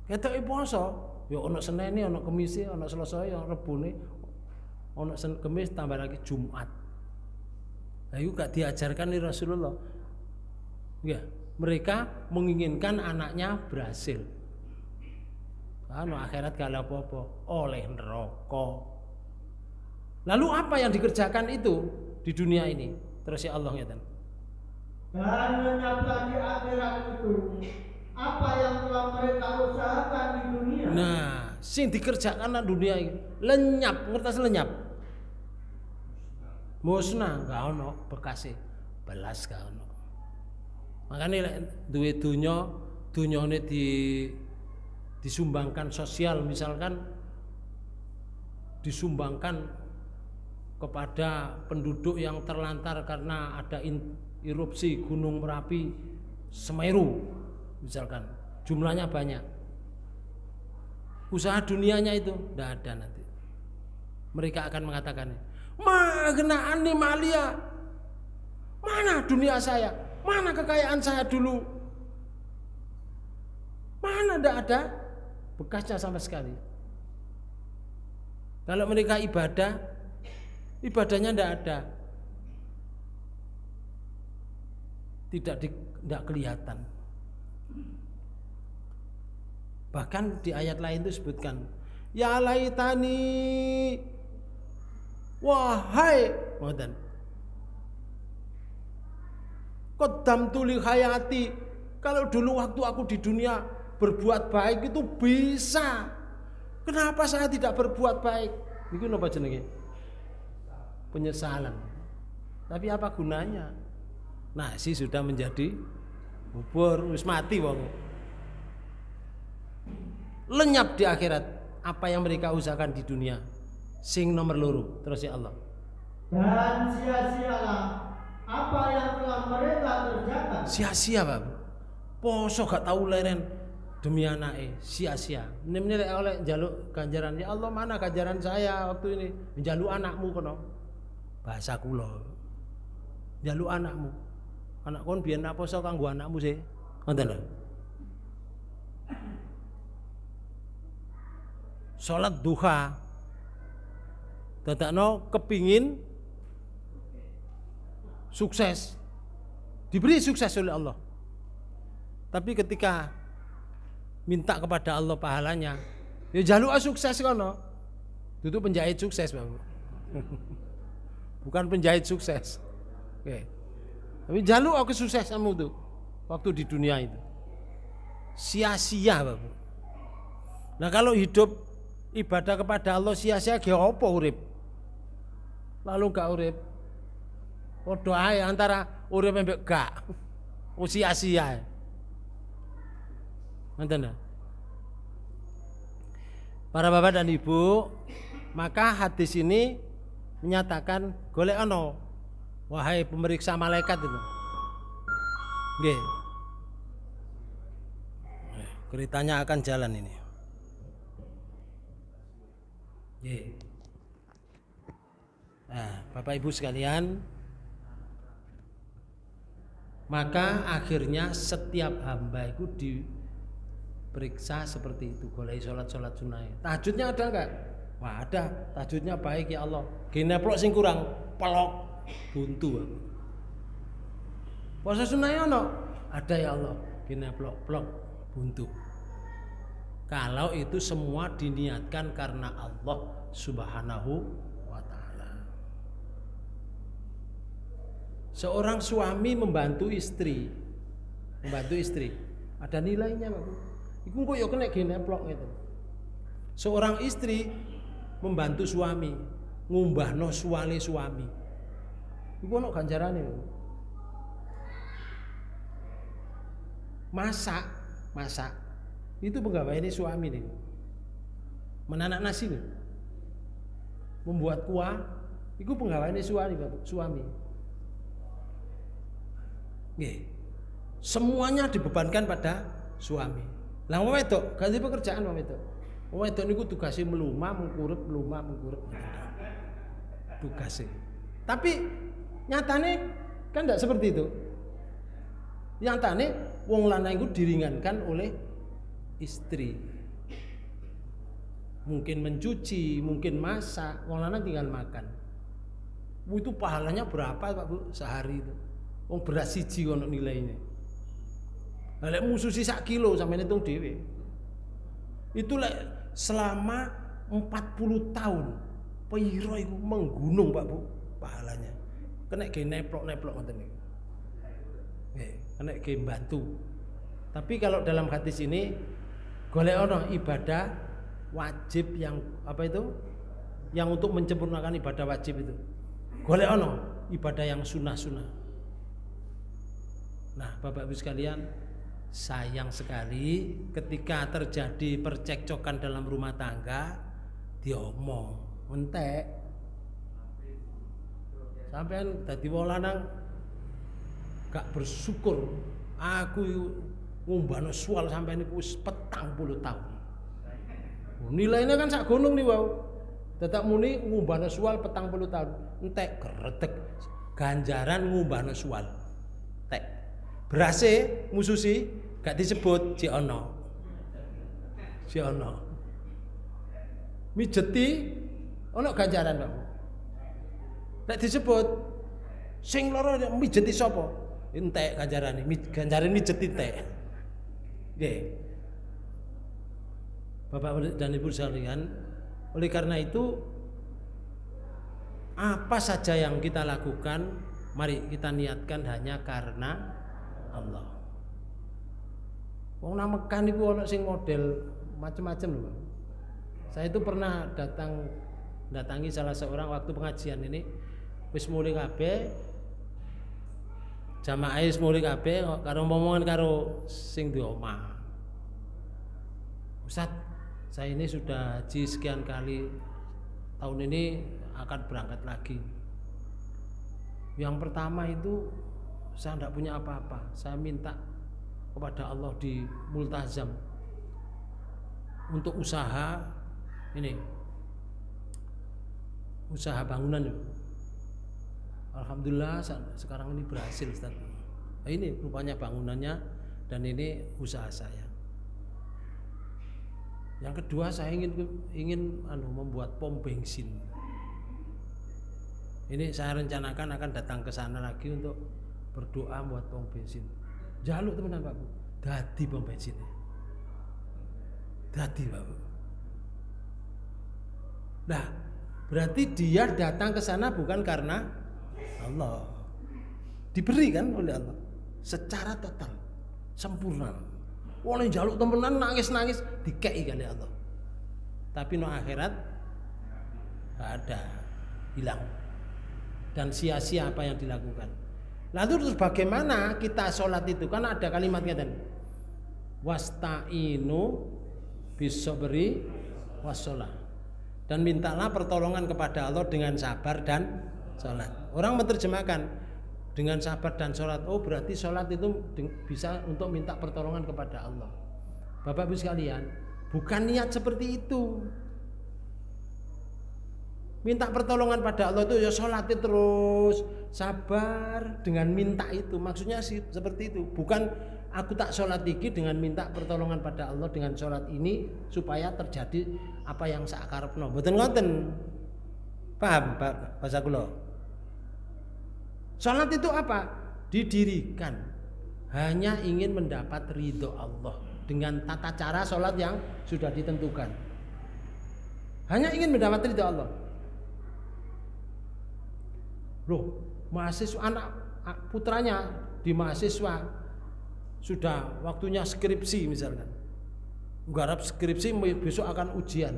S1: Ketok poso, ya ana Senene, ana Kemise, ana Selasa, ya Rebone, ana Kemis tambah lagi Jumat. Nah, itu gak diajarkan oleh Rasulullah. Ya, mereka menginginkan anaknya berhasil. Anu akhirat gak ada apa-apa, oleh neraka. Lalu apa yang dikerjakan itu di dunia ini? Terus ya Allah ngeten.
S2: Dan lenyaplah di akhirat itu apa yang telah mereka usahakan di dunia.
S1: Nah, sing dikerjakan di dunia ini lenyap, ngerti lenyap? Musnah, gak ono bekase, belas gak ono. Makanya duwe dunyane disumbangkan sosial, misalkan disumbangkan kepada penduduk yang terlantar karena ada erupsi Gunung Merapi Semeru, misalkan jumlahnya banyak. Usaha dunianya itu tidak ada nanti. Mereka akan mengatakan, "Magna animalia, mana dunia saya? Mana kekayaan saya dulu? Mana tidak ada bekasnya sama sekali." Kalau mereka ibadahnya tidak ada, tidak kelihatan. Bahkan di ayat lain itu sebutkan, ya laitani, wahai ngoten, qaddamtu li hayati, kalau dulu waktu aku di dunia berbuat baik itu bisa, kenapa saya tidak berbuat baik? Niku napa jenenge? Penyesalan. Tapi apa gunanya? Nasi sudah menjadi bubur, wis mati wong. lenyap di akhirat apa yang mereka usahakan di dunia. Sing nomor loro terus ya Allah.
S2: Dan sia-sialah apa yang telah mereka kerjakan.
S1: Sia-sia Pak. Poso gak tahu leren demi anake, sia-sia. Meneh oleh njaluk ganjaran, ya Allah mana ganjaran saya waktu ini? Njaluk anakmu kono. Bahasa kula. Njaluk anakmu. Anak kon biyen nak poso kanggo anakmu sih. Ngoten lho. Salat duha. Dadakno kepingin sukses. Diberi sukses oleh Allah. Tapi ketika minta kepada Allah pahalanya, ya jaluk sukses kono. Itu penjahit sukses, Bapak. Bukan penjahit sukses. Oke. Tapi jaluk aku sukses kamu tuh waktu di dunia itu. Sia-sia, Bapak. Nah, kalau hidup ibadah kepada Allah sia-sia ge apa urip? Lalu gak urip. Padha ae antara urip mbek gak. Sia-sia. Nonton. Para bapak dan ibu, maka hadis ini menyatakan golek ono, wahai pemeriksa malaikat itu. Nggih. Ceritanya akan jalan ini. Nggih. Nah, Bapak Ibu sekalian, maka akhirnya setiap hamba itu diperiksa seperti itu, golek sholat sunnah. Tahajudnya ada enggak? Wah, ada. Tahajudnya baik ya Allah. Geneplok sing kurang, pelok buntu. Puasa sunnah ono? Ada ya Allah. Geneplok plok buntu. Kalau itu semua diniatkan karena Allah Subhanahu wa taala. Seorang suami membantu istri. Ada nilainya, Pak. Iku kok ya kena geneplok gitu. Seorang istri membantu suami, ngumbahno suwale suami. Iku ono ganjarane. Masak. Itu penggaweane suami nih. Menanak nasi nih. Membuat kuah, iku penggaweane suami. Nggih. Semuanya dibebankan pada suami. Lah wong wedok ganti pekerjaan wong wedok. Wong wedok niku tugasé melumah mengkurep. Tugasé. Tapi nyatane kan tidak seperti itu. Nyatane wong lanang iku diringankan oleh istri. Mungkin mencuci, mungkin masak, wong lanang tinggal makan. Itu pahalanya berapa Pak Bu sehari itu? Wong beras siji ono nilainya. Lek mususi sak kilo sampeyan hitung dhewe. Itu lek selama 40 tahun piro iku menggunung Pak Bu pahalanya. Kena ge neplok-neplok ngoten niku. Nggih, kena ge bantu. Tapi kalau dalam hadis ini golek ono ibadah wajib yang apa itu? Yang untuk menyempurnakan ibadah wajib itu. Golek ono ibadah yang sunah-sunah. Nah, Bapak Ibu sekalian, sayang sekali ketika terjadi percekcokan dalam rumah tangga diomong entek. Sampean dadi wong lanang gak bersyukur. Aku ngumbahno sual sampean niku wis 40 tahun. Nilainya kan sak gunung nih wau. Tetap muni ngumbahno sual 40 tahun. Entek gredeg ganjaran ngumbahno sual. Entek. Berase mususi gak disebut si ono. Mijeti ono ganjaran, Pak. Nek disebut sing loro mijeti sapa? Entek ganjarane. Ganjaran mijeti entek. Nggih. Bapak dan Ibu sekalian, oleh karena itu apa saja yang kita lakukan, mari kita niatkan hanya karena Allah. Wong nang Mekah niku ana sing model macam-macam lho. Saya itu pernah datangi salah seorang waktu pengajian ini wis mulai kabeh jamaah wis mulai kabeh karo omongan karo sing di omah. Ustaz, Saya ini sudah haji sekian kali, tahun ini akan berangkat lagi. Yang pertama itu saya tidak punya apa-apa, saya minta kepada Allah di multazam untuk usaha ini, usaha bangunan. Alhamdulillah sekarang ini berhasil, Ustaz. Nah, ini rupanya bangunannya dan ini usaha saya. Yang kedua, saya ingin membuat pom bensin. Ini saya rencanakan akan datang ke sana lagi untuk berdoa buat pom bensin. Jaluk teman-teman Pak Bu, dadi pom bensin. Dadi Pak Bu. Nah, berarti dia datang ke sana bukan karena Allah, diberi kan oleh Allah secara total, sempurna. Oleh jaluk temenan nangis-nangis dikei oleh Allah. Tapi no akhirat gak ada, hilang. Dan sia-sia apa yang dilakukan. Lalu terus bagaimana kita sholat itu? Kan ada kalimatnya kan, wasta'inu bisobri wassalah, dan mintalah pertolongan kepada Allah dengan sabar dan sholat. Orang menerjemahkan dengan sabar dan sholat, oh berarti sholat itu bisa untuk minta pertolongan kepada Allah. Bapak Ibu sekalian, bukan niat seperti itu. Minta pertolongan pada Allah itu ya sholat terus, sabar dengan minta itu. Maksudnya sih seperti itu. Bukan aku tak sholat iki dengan minta pertolongan pada Allah dengan sholat ini supaya terjadi apa yang sak karepno. Mboten ngoten. Paham Pak bahasa kula? Sholat itu apa? Didirikan hanya ingin mendapat ridho Allah dengan tata cara sholat yang sudah ditentukan. Hanya ingin mendapat ridho Allah. Loh, mahasiswa anak putranya di mahasiswa sudah waktunya skripsi misalkan, garap skripsi besok akan ujian.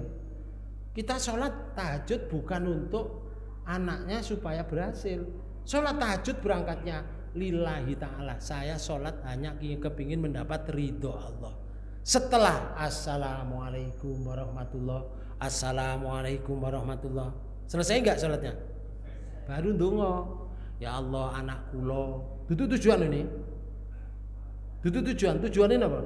S1: Kita sholat tahajud bukan untuk anaknya supaya berhasil. Sholat tahajud berangkatnya lillahi ta'ala. Saya sholat hanya kepingin mendapat ridho Allah. Setelah assalamualaikum warahmatullah, assalamualaikum warahmatullah, selesai enggak sholatnya? Baru ndonga, ya Allah anak kula. Itu tujuan ini. Itu tujuan ini apa?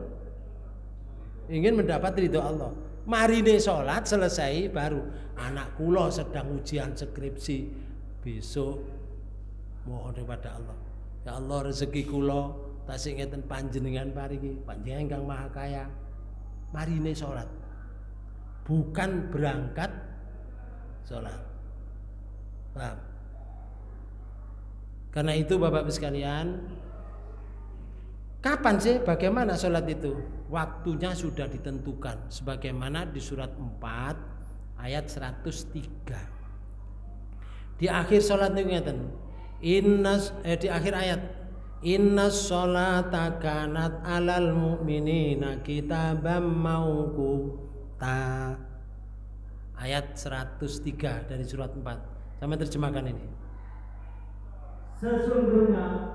S1: Ingin mendapat ridho Allah. Marine sholat selesai baru anak kula sedang ujian skripsi, besok mohon kepada Allah. Ya Allah rezeki kula tasih ngeten panjenengan paringi, panjenengan ingkang maha kaya. Marine sholat. Bukan berangkat sholat. Paham? Karena itu Bapak-Ibu sekalian, kapan sih bagaimana sholat itu? Waktunya sudah ditentukan sebagaimana di surat 4 ayat 103. Di akhir sholat itu ngeten. Di akhir ayat innas sholata kanat alal mu'minina kitabam mauquta. Ayat 103 dari surat 4. Sama terjemahkan ini.
S2: Sesungguhnya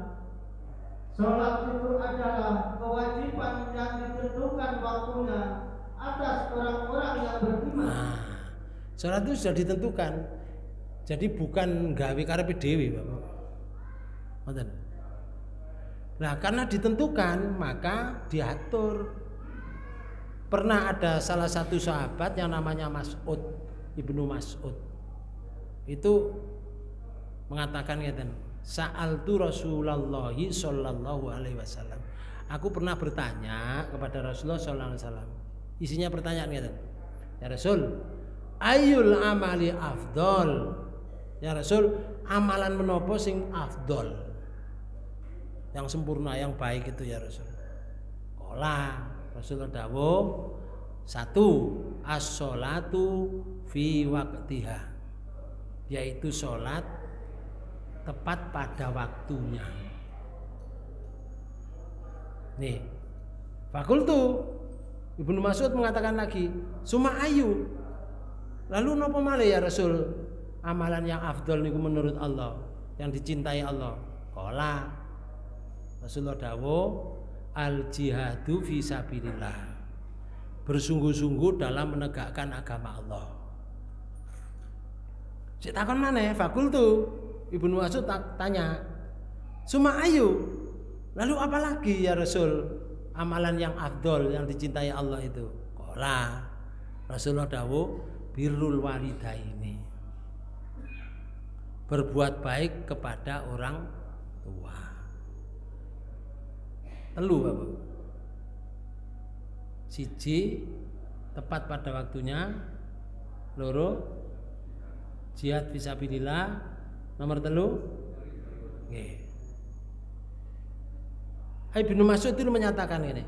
S2: sholat itu adalah kewajiban yang ditentukan waktunya atas orang-orang yang beriman.
S1: Nah, sholat itu sudah ditentukan. Jadi bukan gawe karepe dhewe, Bapak. Ngoten. Nah, karena ditentukan maka diatur. Pernah ada salah satu sahabat yang namanya Mas'ud, Ibnu Mas'ud. Itu mengatakan ngeten. Sa'altu Rasulullah sallallahu alaihi wasallam. Aku pernah bertanya kepada Rasulullah sallallahu alaihi wasallam. Isinya pertanyaan ngeten. Ya Rasul, ayyul amali afdol? Ya Rasul, amalan menapa sing afdol? Yang sempurna, yang baik itu ya Rasul. Qala Rasulullah dawuh, 1 as-sholatu fi waqtiha, yaitu sholat tepat pada waktunya. Nih, fakultu Ibnu Mas'ud mengatakan lagi, suma ayu. Lalu napa malih ya Rasul? Amalan yang afdol niku menurut Allah, yang dicintai Allah. Qala Rasulullah dawuh, al jihadu fi sabilillah, bersungguh-sungguh dalam menegakkan agama Allah. Sik takon maneh, fakultu. Ibnu Mas'ud tanya, "Suma ayu?" Lalu apa lagi ya Rasul? Amalan yang afdol yang dicintai Allah itu. Qala Rasulullah dawuh birrul walidaini. Berbuat baik kepada orang tua. Telu Bapak. Siji tepat pada waktunya, loro jihad fisabilillah, nomor telu nggih. Ibnu Mas'ud itu menyatakan ini.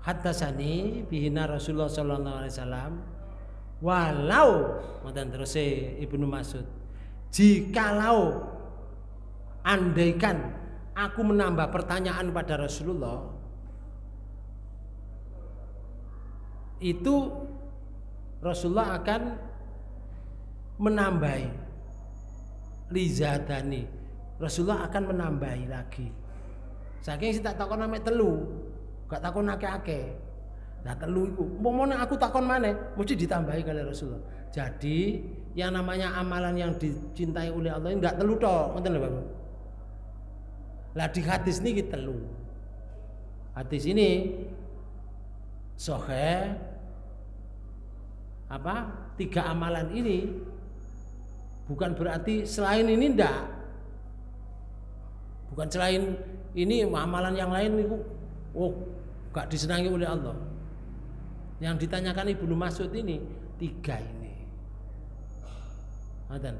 S1: Haddatsani bihina Rasulullah sallallahu alaihi wasallam walau ngoten terus Ibnu Mas'ud, jikalau andaikan aku menambah pertanyaan pada Rasulullah, itu Rasulullah akan menambahi lizadani. Rasulullah akan menambahi lagi. Saking sing tak takon ame telu, gak takon akeh-akeh. Nah telu iku, umpamane aku takon maneh, mesti ditambahi kali Rasulullah. Jadi yang namanya amalan yang dicintai oleh Allah enggak telu tok, ngoten lho Bapak. Lah di hadis niki telu. Hadis ini sahih apa? 3 amalan ini bukan berarti selain ini ndak. Bukan selain ini amalan yang lain itu gak disenangi oleh Allah. Yang ditanyakan Ibnu Mas'ud ini 3 ini. Ngoten.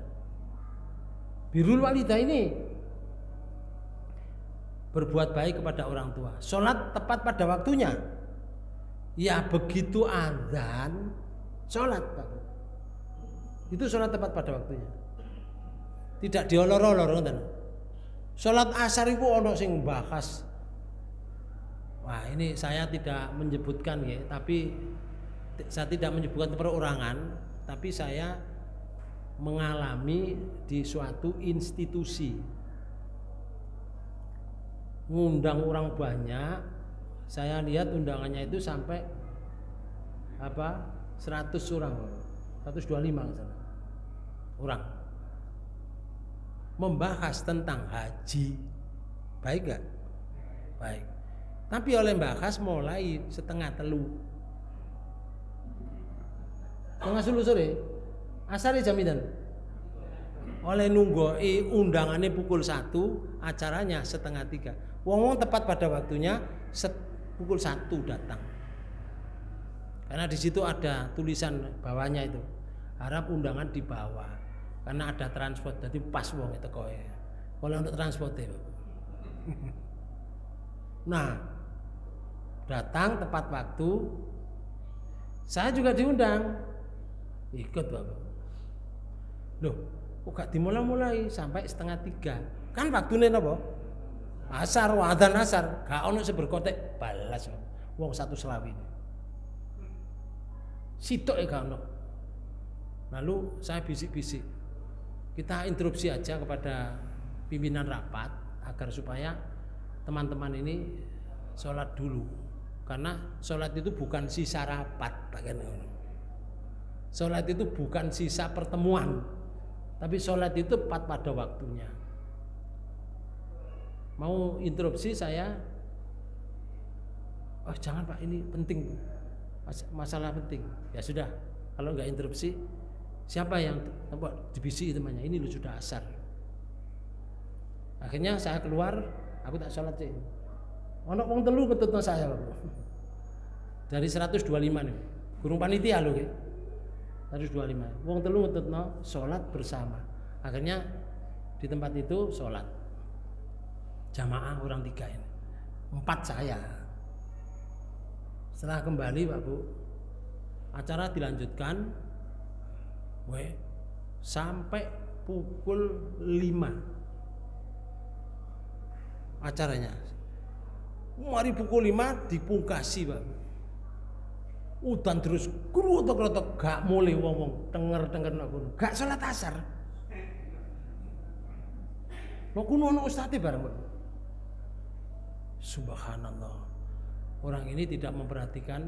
S1: Birrul walidaini, berbuat baik kepada orang tua. Salat tepat pada waktunya. Ya begitu azan, salat Pak. Itu salat tepat pada waktunya. Tidak diolor-olor ngoten. Salat asar itu ono sing bahas. Wah, ini saya tidak menyebutkan ya, tapi saya tidak menyebutkan perorangan, tapi saya mengalami di suatu institusi. Ngundang orang banyak, saya lihat undangannya itu sampai 100 orang, 125 misalnya, orang. Membahas tentang haji. Baik gak? Baik. Tapi oleh bahas mulai 2:30. Tengah sore. Asar jam itu. Oleh nunggoi undangannya pukul 1, acaranya 2:30. Wong-wong tepat pada waktunya pukul 1 datang. Karena di situ ada tulisan bawahnya itu. Harap undangan di bawah. Karena ada transport, jadi pas wong itu kowe. Kalau untuk transport itu. Nah, datang tepat waktu. Saya juga diundang. Ikut Bapak. Loh, kok gak dimulai-mulai sampai 2:30. Kan waktune napa? Asar, adzan asar. Gak ono seberkotek balas. Wong 1:20. Sitok gak ono. Lalu saya bisik-bisik. Kita interupsi aja kepada pimpinan rapat agar supaya teman-teman ini sholat dulu, karena sholat itu bukan sisa rapat, sholat itu bukan sisa pertemuan, tapi sholat itu tepat pada waktunya. Mau interupsi saya, oh jangan Pak, ini penting, masalah penting. Ya sudah, kalau nggak interupsi, siapa yang dibisi temannya, ini lu sudah asar. Akhirnya saya keluar, aku tak sholat sih. Ono wong telu ketutno saya. Dari 125 nih. Gurung panitia lho nggih. 125. Wong telu ketutno sholat bersama. Akhirnya di tempat itu sholat jamaah orang 3 ini. 4 saya. Setelah kembali Pak Bu, acara dilanjutkan sampai pukul 5 acaranya. Mari pukul 5 dipungkasi Pak. Udan terus krotok-krotok, gak mulai wong-wong tenger-tenger nak kono. Gak salat asar. Nok kuno ono ustaze bareng Pak. Subhanallah. Orang ini tidak memperhatikan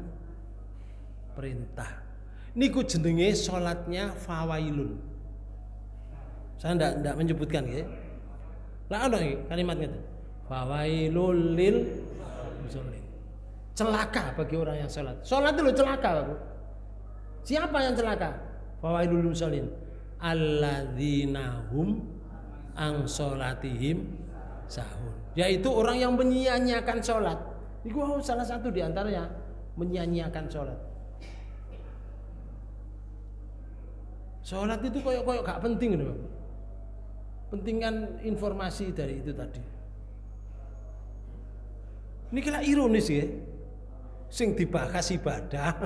S1: perintah. Niku jenenge salatnya fawailun. Saya ndak menyebutkan ya. Lah ono iki kalimat ngene. Fawailul lil musallin. Celaka bagi orang yang salat. Salat itu celaka, Bapak. Siapa yang celaka? Fawailul lil musallin. Alladzina hum an salatihim sahun. Yaitu orang yang menyia-nyiakan salat. Itu salah satu di antaranya menyia-nyiakan salat. Salat itu koyok gak penting gitu, Bapak. Pentingkan informasi dari itu tadi. Ini kira ironis ya. Sing dibahas ibadah,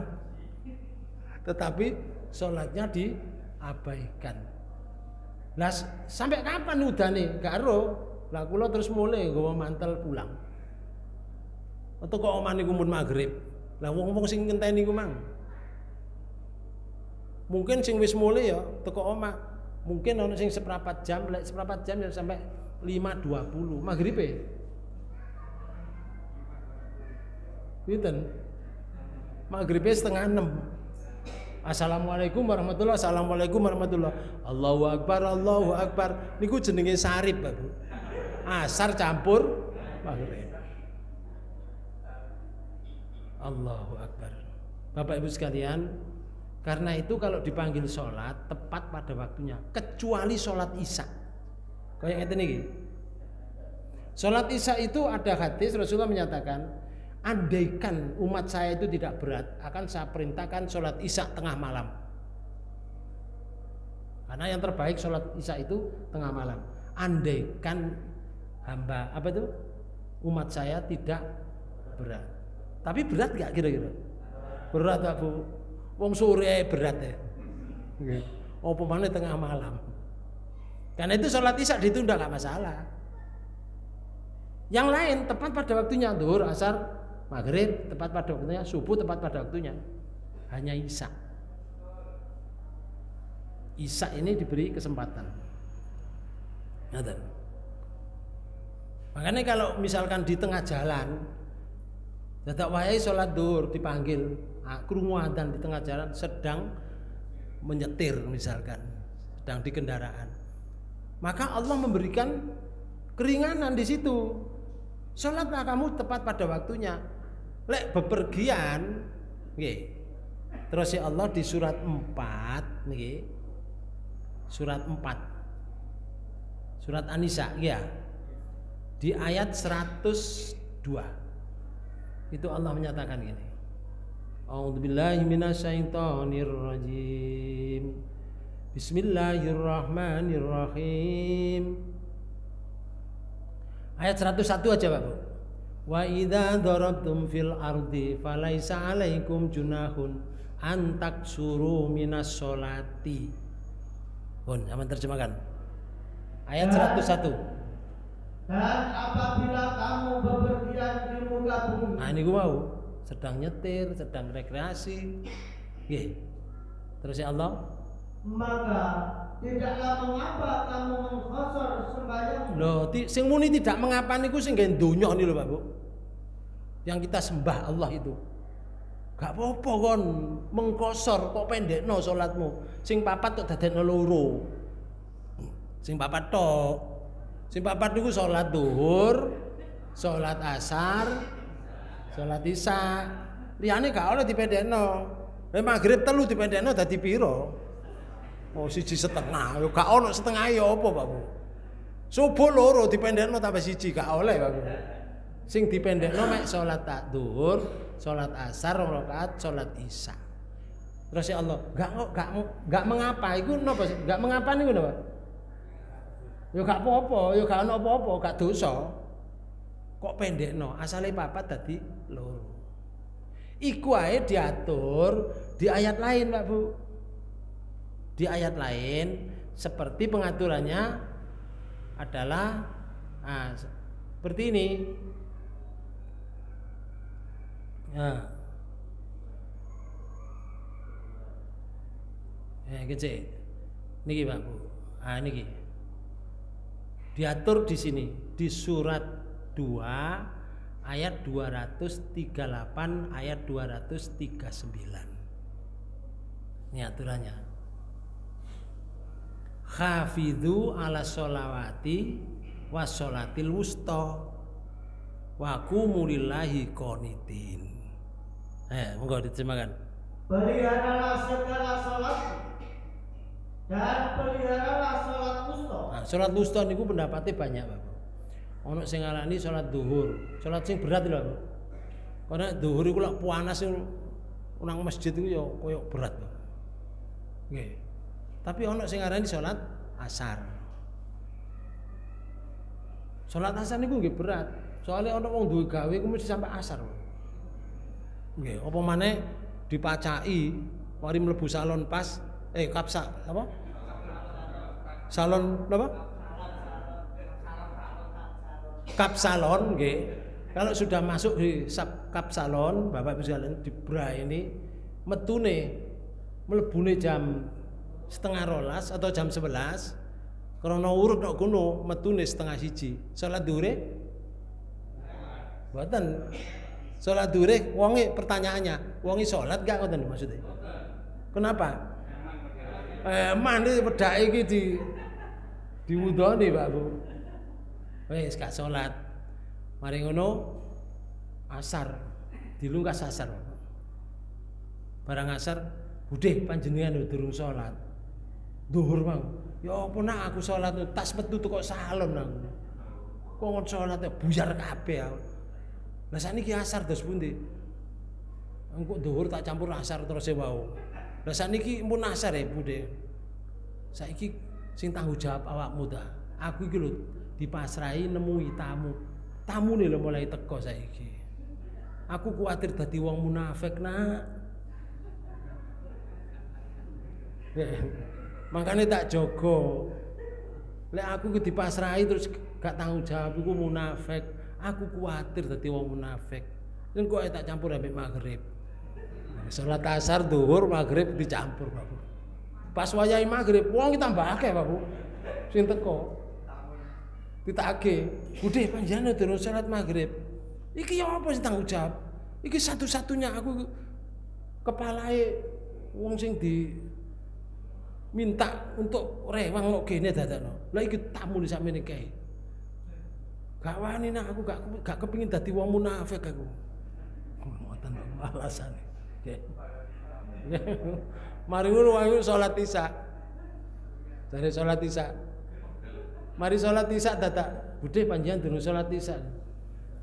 S1: tetapi sholatnya diabaikan. Lah sampai kapan udah nih? Gak ero. Lah kula terus mulai nggawa mantel pulang. Atau kok omahe niku mun magrib. Lah wong-wong sing ngenteni ku mang. Mungkin sing wis mulai ya teko omah. Mungkin ono sing seperempat jam ya sampai 5.20 maghribe. Pinten? Maghribe 5:30. Assalamualaikum warahmatullahi wabarakatuh. Assalamualaikum warahmatullahi wabarakatuh. Allahu akbar, Allahu akbar. Niku jenenge sarip, Pak Bu. Asar campur maghrib. Allahu akbar. Bapak Ibu sekalian, karena itu kalau dipanggil sholat tepat pada waktunya, kecuali sholat isya. Kayak ngeten iki. Sholat isya itu ada hadis Rasulullah menyatakan, andaikan umat saya itu tidak berat, akan saya perintahkan sholat isya tengah malam. Karena yang terbaik sholat isya itu tengah malam. Andaikan hamba umat saya tidak berat. Tapi berat gak kira-kira? Berat gak Bu? Wong sore berat ya. Apa maneh tengah malam. Karena itu sholat isya ditunda gak masalah. Yang lain tepat pada waktunya, zuhur, asar, maghrib tepat pada waktunya, subuh tepat pada waktunya. Hanya isya. Isya ini diberi kesempatan. Makanya kalau misalkan di tengah jalan, dadak wayahe sholat zuhur dipanggil, krungu adzan di tengah jalan sedang menyetir misalkan, sedang di kendaraan, maka Allah memberikan keringanan di situ. Sholatlah kamu tepat pada waktunya. Lek bepergian, nggih. Terus ya Allah di surat 4 nggih. Surat 4. Surat An-Nisa ya. Di ayat 102. Itu Allah menyatakan gini. A'udzubillahi minasyaitonirrajim. Bismillahirrahmanirrahim. Ayat 101 aja Pak Bu. Wa idza darabtum fil ardi falaisa 'alaikum junahun an taksuru minas sholati. Pun, aman terjemahkan. Ayat 101.
S2: Dan apabila kamu bepergian di muka bumi.
S1: Nah ini gue mau sedang nyetir, sedang rekreasi. Nggih. Terus ya Allah,
S2: maka tidaklah mengapa kamu mengkosor sembahyang.
S1: Loh, sing muni tidak mengapa niku sing nggen donya niku lho Pak Bu. Yang kita sembah Allah itu. Gak apa-apa kon mengkosor kok pendekno salatmu. Sing papat kok dadekno loro. Sing papat tok. Sing papat niku salat zuhur, salat asar, salat isya. Liyane gak oleh dipendekno. Nek maghrib telu dipendekno dadi pira? Oh 1,5, yo gak ono setengah ya apa Pak Bu. Subuh loro dipendekno tambah 1 gak oleh Pak Bu. Sing dipendekno mek salat zuhur, salat asar 2 rakaat, salat isya. Terus ya Allah, gak mengapa iku napa? Gak mengapa niku napa? Yo gak apa-apa, yo gak ono apa-apa, gak dosa. Kok pendekno, asale papat dadi loro. Iku ae diatur di ayat lain Pak Bu. Di ayat lain seperti pengaturannya adalah seperti ini. Kecil. Niki Pak Bu. Niki. Diatur di sini di surat 2 ayat 238 ayat 239. Ini aturannya. Khafidhu ala sholawati wassolatil wusta wa qumu lillahi qanitin. Monggo diterjemahkan.
S2: Peliharalah segala sholat dan peliharalah sholat wusta.
S1: Nah, sholat wusta niku pendapatnya banyak, Bapak. Ono sing ngarani sholat duhur, sholat sing berat lho, Bapak. Karena duhur iku lak panas nang masjid iku ya koyo berat, Bapak. Nggih. Tapi ono sing ngarani sholat asar. Sholat asar niku nggih berat. Soalnya ono wong duwe gawe iku mesti sampai asar, Bapak. Nggih, apa maneh dipacaki mari mlebu salon pas kapsa apa? Salon apa? Kapsalon nggih. Kalau sudah masuk di kapsalon, Bapak Ibu sekalian di bra ini metune mlebune jam 10:30 atau jam 11. Krana urut kok kono metune 12:30. Salat dhuwure? Mboten. Salat dhuwure wonge pertanyaannya, wonge salat gak ngoten maksudnya. Kenapa? Mandi pedake iki diwudoni, Pak Bu. Wis gak salat. Mari ngono asar, dilungkas asar. Barang asar, budhe panjenengan durung salat. Zuhur mang. Ya apa nak aku salat tas metu kok salon nang. Kok ngon salat buyar kabeh aku. Lah saniki asar dos pundi? Engko zuhur tak campur asar terus e wau. Lah saniki pun asar ya budhe. Saiki sing tanggung jawab awakmu ta. Aku iki lho dipasrahi nemui tamu. Tamune lho mulai teko saiki. Aku kuwatir dadi wong munafik, Nak. Makanya tak jogo. Lek aku ku dipasrahi terus gak tanggung jawab iku munafik. Aku kuwatir dadi wong munafik. Engko tak campur ambek maghrib. Salat asar, zuhur, maghrib dicampur, Pak Bu. Pas wayahe maghrib, wong tambah akeh, Pak Bu. Sing teko. Ditake, budhe panjenengan durung salat maghrib. Iki ya apa sing tanggung jawab? Iki satu-satunya aku kepalae wong sing di minta untuk rewang kok kene dadakno. Lah iki tamu sakmene kae. Gak wani nak aku gak kepengin dadi wong munafik aku. Ngoten alasane. Nggih. Mari ngono wae salat Isya. Jare salat Isya. Mari salat Isya dadak, budhe panjenengan durung salat Isya.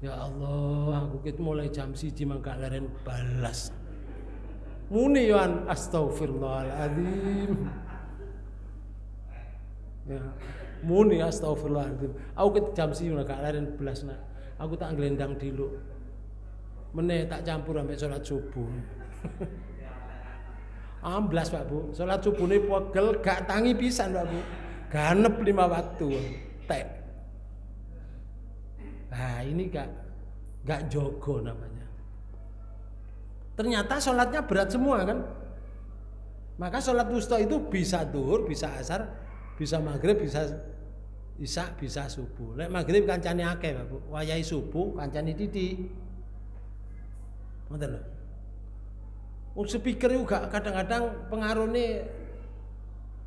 S1: Ya Allah, aku ket mulai jam 1 mangka leren balas. Muni yoan astagfirullahaladzim. Ya, muni astagfirullahaladzim. Aku ket jam 1 mangka leren belas nak. Aku tak nglendang diluk. Meneh tak campur ambek salat subuh. Amblas Pak Bu, salat subuhne pegel gak tangi pisan Pak Bu. Ganep 5 waktu. Tek. Nah, ini gak jogo namanya. Ternyata sholatnya berat semua kan. Maka sholat wusta itu bisa zuhur, bisa asar, bisa maghrib, bisa isya, bisa subuh. Lek maghrib kancane akeh, Pak Bu. Wayahe subuh kancane titik. Ngoten lho. Wong speaker iku gak kadang-kadang pengaruhne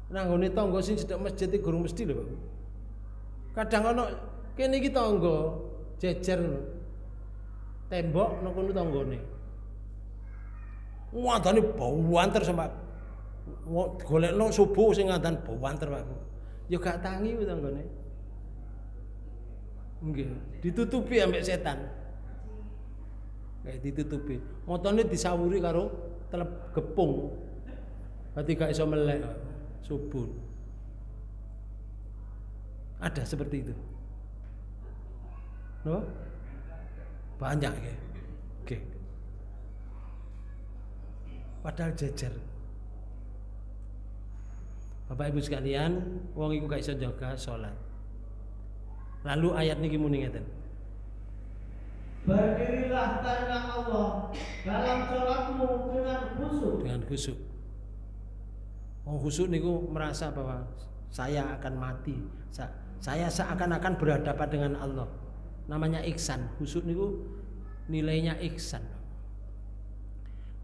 S1: nang nggone tangga sing cedhek masjid iki gurung mesti lho, Pak. Kadang ana kene iki tangga jejer ngono. Tembok nang kono tanggane. Wadane bawanter sampe golekno subuh sing ngadan bawanter, Pak. Ya gak tangi ku tanggane. Nggih, ditutupi ambek setan. Kayak ditutupi. Motone disawuri karo telep gepung. Berarti gak iso melek subuh. Ada seperti itu. No? Banyak ya. Oke. Padahal jejer. Bapak Ibu sekalian, wong iku gak iso jaga salat. Lalu ayat niki muni ngeten.
S2: Berdirilah karena Allah dalam salatmu dengan khusyuk.
S1: Dengan khusyuk. Wong khusyuk niku merasa bahwa saya akan mati. Saya seakan-akan berhadapan dengan Allah. Namanya ihsan. Khusyuk niku nilainya ihsan.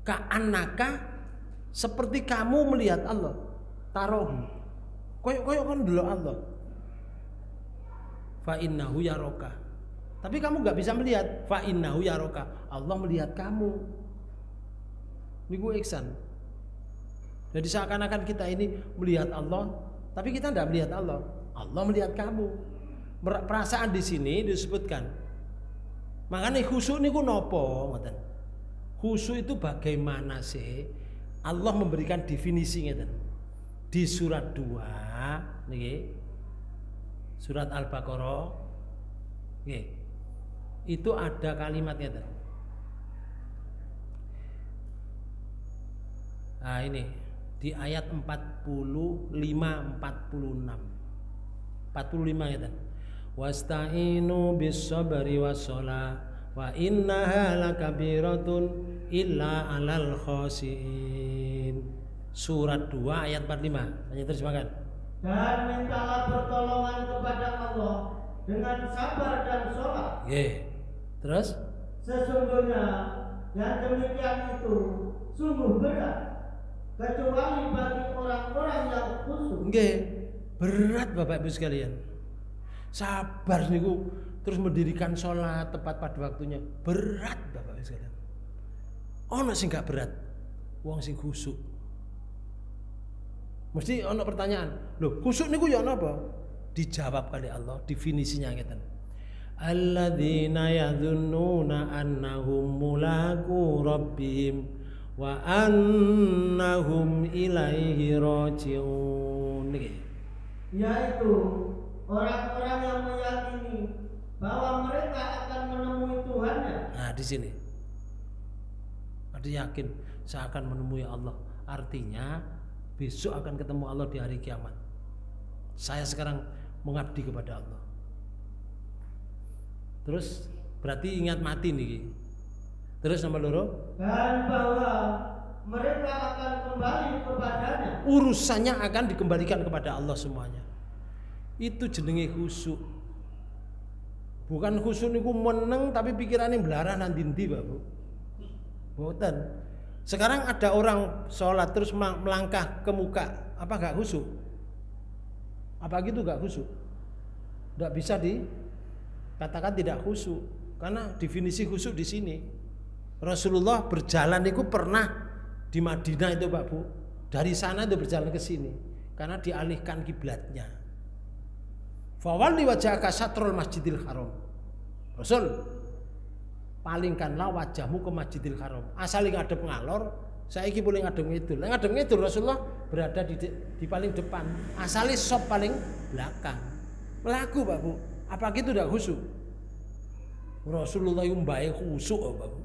S1: Ka'annaka, seperti kamu melihat Allah. Tarohu, koyok kan dulu Allah. Fa innahu yaroka, tapi kamu nggak bisa melihat. Fa innahu yaroka, Allah melihat kamu. Niku ihsan. Jadi seakan-akan kita ini melihat Allah, tapi kita tidak melihat Allah. Allah melihat kamu. Perasaan di sini disebutkan. Makanya khusyuk niku nopo, ngoten. Khusyuk itu bagaimana sih? Allah memberikan definisi ngeten. Di surat 2 niki. Surat Al-Baqarah nggih. Itu ada kalimat ngeten. Nah, ini di ayat 45 46. 45 ngeten. Wasta'inu bis-sabri was-shalah wa innaha lakabiratun illa 'alal khashiin. Surat 2 ayat 45. Hanya terjemahkan.
S2: Dan mintalah pertolongan kepada Allah dengan sabar dan sholat.
S1: Terus?
S2: Sesungguhnya yang demikian itu sungguh berat, kecuali bagi orang-orang yang khusyuk.
S1: Berat Bapak Ibu sekalian. Sabar niku terus mendirikan sholat tepat pada waktunya. Berat Bapak Ibu sekalian. Ono sing gak berat, wong sing khusyuk. Mesti ono pertanyaan, loh khusyuk niku ya apa? Dijawab oleh Allah, definisinya ngeten. Alladzina yadhunnuna annahum mulaqu rabbihim wa annahum ilaihi raji'un.
S2: Yaitu orang-orang yang meyakini bahwa mereka akan menemui Tuhannya.
S1: Nah, di sini. Ada yakin saya akan menemui Allah. Artinya besok akan ketemu Allah di hari kiamat. Saya sekarang mengabdi kepada Allah. Terus berarti ingat mati nih. Terus nomor loro.
S2: Dan bahwa mereka akan kembali kepadanya.
S1: Urusannya akan dikembalikan kepada Allah semuanya. Itu jenenge khusyuk. Bukan khusyuk niku meneng tapi pikirannya belarah nanti ndi, Bapak. Boten. Sekarang ada orang sholat terus melangkah ke muka, apa gak khusyuk? Apa gitu gak khusyuk? Tidak bisa dikatakan tidak khusyuk, karena definisi khusyuk di sini. Rasulullah berjalan itu pernah di Madinah itu Pak Bu, dari sana itu berjalan ke sini, karena dialihkan kiblatnya. Fawalli wajhaka syatrul masjidil haram. Rasul, palingkanlah wajahmu ke Masjidil Haram. Asal ngadep ngalor, saiki boleh ngadep ngidul. Ngadep ngidul Rasulullah berada di paling depan. Asale sop paling belakang. Melaku Pak Bu. Apa gitu tidak khusyuk? Rasulullah yang baik khusyuk Pak Bu.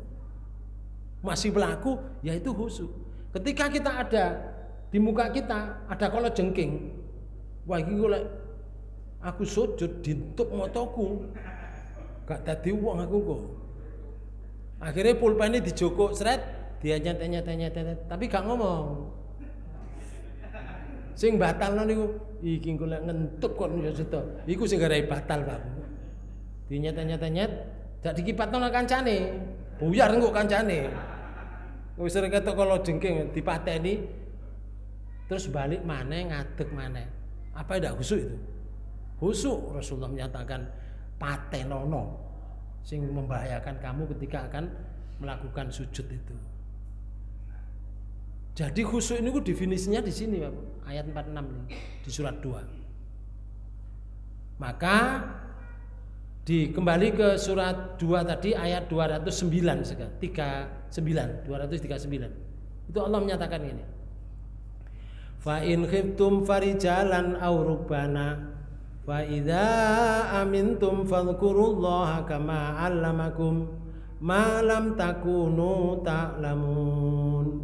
S1: Masih melaku, yaitu khusyuk. Ketika kita ada di muka kita ada kala jengking. Wah iki golek aku sujud dintuk motoku. Gak dadi wong aku kok. Akhirnya pulpen ini dijoko seret, dia nyet, tapi gak ngomong. Sing batal niku iki golek ngentuk kok ya sedo. Iku sing garai batal, Pak. Dinyet, dak dikipatno nang kancane. Buyar engko kancane. Wis sering ketok kala jengking dipateni terus balik maneh ngadeg maneh. Apa ndak khusyuk itu? Khusyuk. Rasulullah menyatakan patenono sing membahayakan kamu ketika akan melakukan sujud itu. Jadi khusyuk ini definisinya di sini Bapak, ayat 46 ini di surat 2. Maka kembali ke surat 2 tadi ayat 209 239. Itu Allah menyatakan ini. Fa in khiftum farijalan aw rukbana fa idza amintum fadhkurullaha kama 'allamakum ma lam takunu ta'lamun.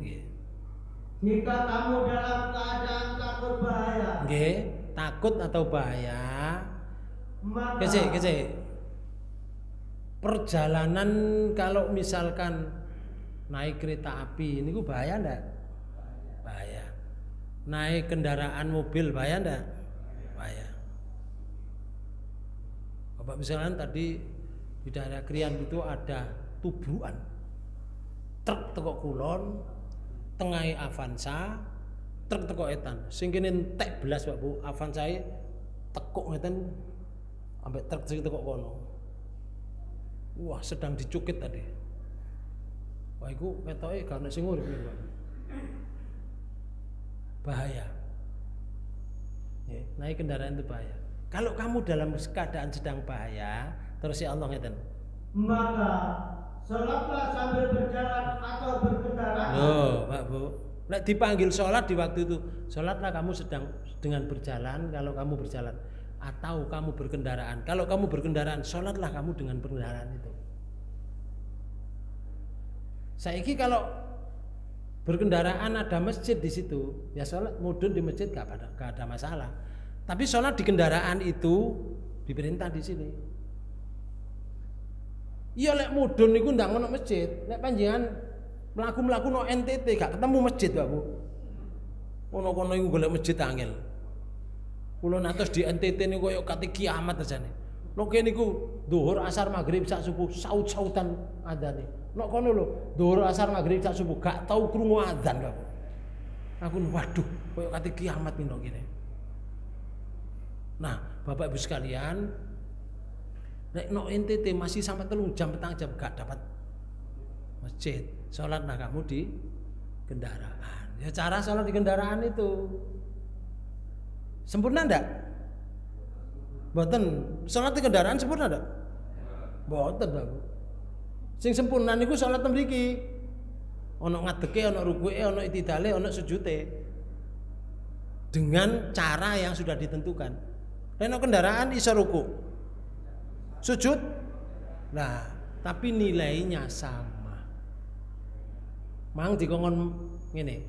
S2: Jika kamu dalam keadaan takut bahaya.
S1: Nggih, takut atau bahaya.
S2: Maka
S1: Kece. Perjalanan kalau misalkan naik kereta api ini bahaya ndak? Bahaya. Naik kendaraan mobil bahaya ndak? Bahaya. Bapak misalkan tadi di daerah Krian itu ada tubrukan. Truk teko kulon, tengahe Avanza, truk teko etan. Sing kene entek belas Pak Bu, Avanzae tekuk ngeten ambek truk sing teko kono. Wah, sedang dicukit tadi. Wah, iku ketoke gak ono sing urip iki, Pak. Bahaya. Ya, naik kendaraan itu bahaya. Kalau kamu dalam keadaan sedang bahaya, terus ya Allah ngeten.
S2: Maka sholatlah sambil berjalan atau berkendaraan.
S1: Loh, Pak Bu. Nek dipanggil sholat di waktu itu, sholatlah kamu sedang dengan berjalan kalau kamu berjalan, atau kamu berkendaraan. Kalau kamu berkendaraan, sholatlah kamu dengan kendaraan itu. Saiki kalau berkendaraan ada masjid di situ, ya sholat mudun di masjid gak ada masalah. Tapi sholat di kendaraan itu diperintah di sini. Iya lek mudun niku ndang ono masjid. Lek panjenengan mlaku-mlaku no NTT gak ketemu masjid, Pak Bu. Ono kono iku golek masjid angel. Kula natos di NTT niku koyo kate kiamat ajane. Lho kene niku zuhur asar maghrib sak subuh saut-sautan adzane. Nok kono lho, zuhur asar maghrib sak subuh gak tau krungu adzan, Pak. Aku waduh, koyo kate kiamat pindho kene. Nah, Bapak Ibu sekalian, nek no NTT masih sampai 3 jam, 4 jam gak dapat masjid. Sholatlah kamu di kendaraan. Ya cara sholat di kendaraan itu sempurna ndak? Mboten. Sholat di kendaraan sempurna ndak? Mboten, Bapak. Sing sempurna niku sholat mriki. Ono ngadeke, ono rukuke, ono itidale, ono sujute. Dengan cara yang sudah ditentukan. Nek kendaraan iso ruku, sujud, nah tapi nilainya sama. Mang dikongkon ngene,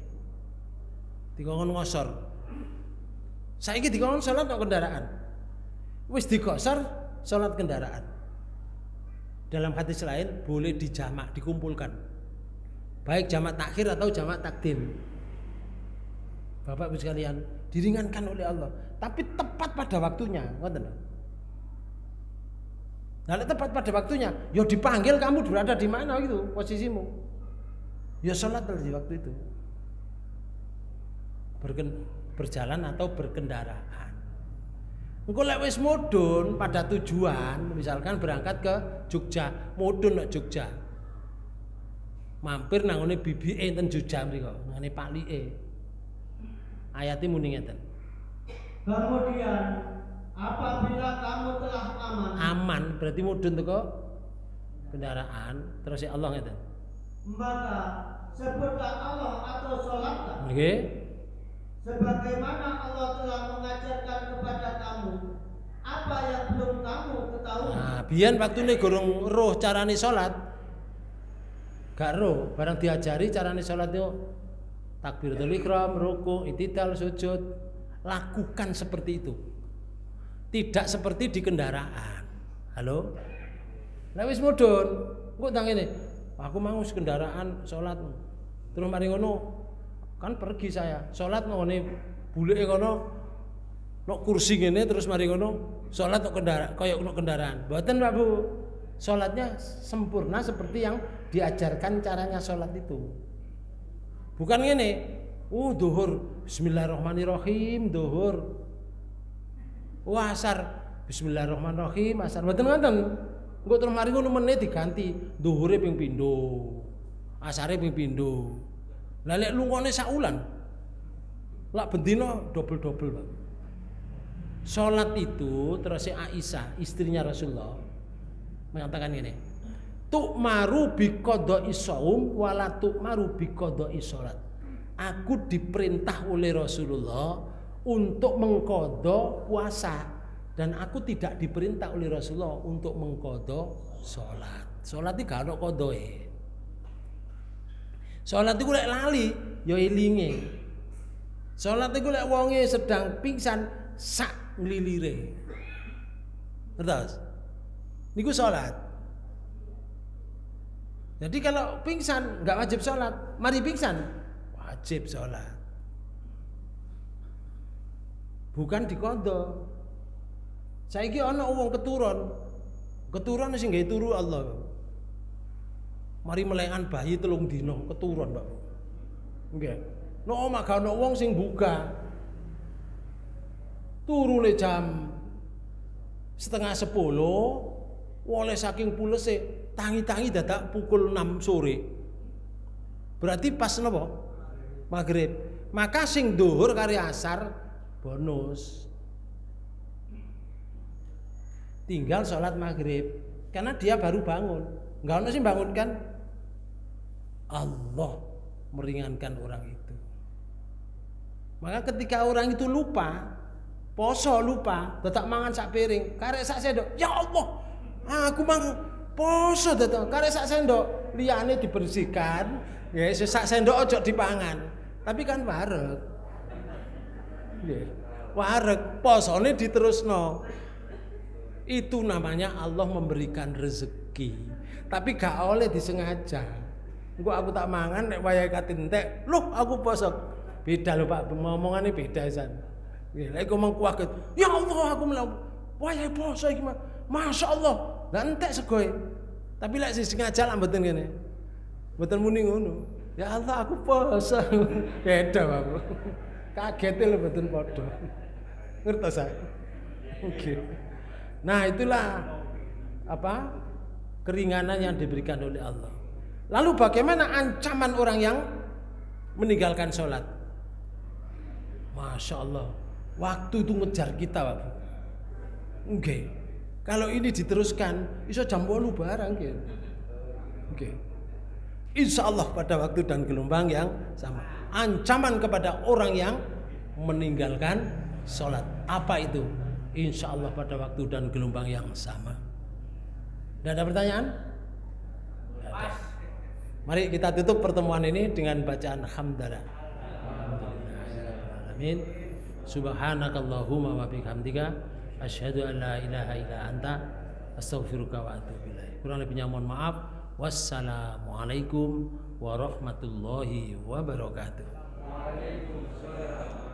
S1: dikongkon ngosor. Saiki dikongkon sholat no kendaraan, wis digosor sholat kendaraan. Dalam hadis lain boleh dijamak, dikumpulkan, baik jamak takhir atau jamak takdim. Bapak Ibu sekalian, diringankan oleh Allah, tapi tepat pada waktunya, ngoten. Nah, tepat pada waktunya, ya dipanggil kamu berada di mana gitu posisimu. Ya sholat di waktu itu. Berjalan atau berkendaraan. Engko lek wis mudhun pada tujuan, misalkan berangkat ke Jogja, mudhun nek Jogja. Mampir nang ngene bibike ten Jogja mriko, nang ngene palike. Ayatnya muni ngeten.
S2: Kemudian apabila kamu telah aman.
S1: Aman berarti mudhun teko kendaraan, terus ya Allah ngeten.
S2: Maka sebutlah Allah atau sholatlah.
S1: Nggih.
S2: Sebagaimana Allah telah mengajarkan kepada kamu apa yang belum kamu ketahui.
S1: Nah, biyen waktune gorong roh carane salat. Gak roh, barang diajari carane salat yo takbiratul ihram, ruku, i'tidal, sujud, lakukan seperti itu. Tidak seperti di kendaraan. Halo? Lah wis mudhun, engko tang ngene. Aku mau kendaraan salat. Terus mari ngono kan pergi saya. Salat ngene buleke kono nok kursi ngene terus mari ngono salat kok kendaraan kaya nok kendaraan. Mboten Pak Bu. Salatnya sempurna seperti yang diajarkan caranya salat itu. Bukan ngene. Zuhur bismillahirrahmanirrahim, zuhur. Asar bismillahirrahmanirrahim, asar. Mboten ngoten. Engko terus mari ngono meneh diganti, zuhure ping pindho. Asare ping pindho. Lah lek lungone sak wulan. Lak bendina double-double, Pak. Salat itu terus Aisyah, istrinya Rasulullah, mengatakan gini. Tu'maru bi qada'i shaum wala tu'maru bi qada'i shalat. Aku diperintah oleh Rasulullah untuk mengqadha puasa dan aku tidak diperintah oleh Rasulullah untuk mengqadha salat. Salat iki gak ono qadhae. Salat iku lek lali ya elinge. Salat iku lek wonge sedang pingsan sak nglilire. Terus niku salat. Jadi kalau pingsan enggak wajib salat, mari pingsan wajib salat. Bukan diqadha. Saiki ana wong keturun sing gawe turu Allah. mari melekan bayi 3 dina keturun, Pak. Nggih. No omah gak ono wong sing buka. Turune jam 9:30, oleh saking pulese tangi-tangi dadak pukul 6 sore. Berarti pas napa? Maghrib. Maka sing dhuhur kari asar bonus. Tinggal sholat maghrib karena dia baru bangun. Enggak ono sing bangun kan? Allah meringankan orang itu. Maka ketika orang itu lupa, poso lupa, tetap mangan sak piring, karek sak sendok. Ya Allah, aku mang poso tetap karek sak sendok, liyane dibersihkan, ya sak sendok ojo dipangan. Tapi kan wareg. Nggih. Wareg posone diterusno. Itu namanya Allah memberikan rezeki. Tapi gak oleh disengaja. Engko aku tak mangan nek wayahe katintek, loh aku poso. Beda lho Pak, ngomongane beda san. Nggih, lek ngomong kaget, ya Allah aku mlaku. Wayahe poso iki, masyaallah. Lah entek segoe. Tapi lek sengaja lah mboten ngene. Mboten muni ngono. Ya Allah aku poso. Beda Pak. Kagete lho mboten padha. Ngertos saya? Oke. Nah, itulah apa? Keringanan yang diberikan oleh Allah. Lalu bagaimana ancaman orang yang meninggalkan sholat? Masya Allah, waktu itu ngejar kita, Pak. Oke. Kalau ini diteruskan, iso jam 8 barang gitu. Oke. Insya Allah pada waktu dan gelombang yang sama. Ancaman kepada orang yang meninggalkan sholat. Apa itu? Insya Allah pada waktu dan gelombang yang sama. Tidak ada pertanyaan? Tidak ada. Mari kita tutup pertemuan ini dengan bacaan hamdalah. Amin. Subhanakallahumma wa bihamdika asyhadu an la ilaha illa anta astaghfiruka wa atubu ilaik. Kurang lebihnya mohon maaf. Wassalamualaikum warahmatullahi wabarakatuh. Waalaikumsalam.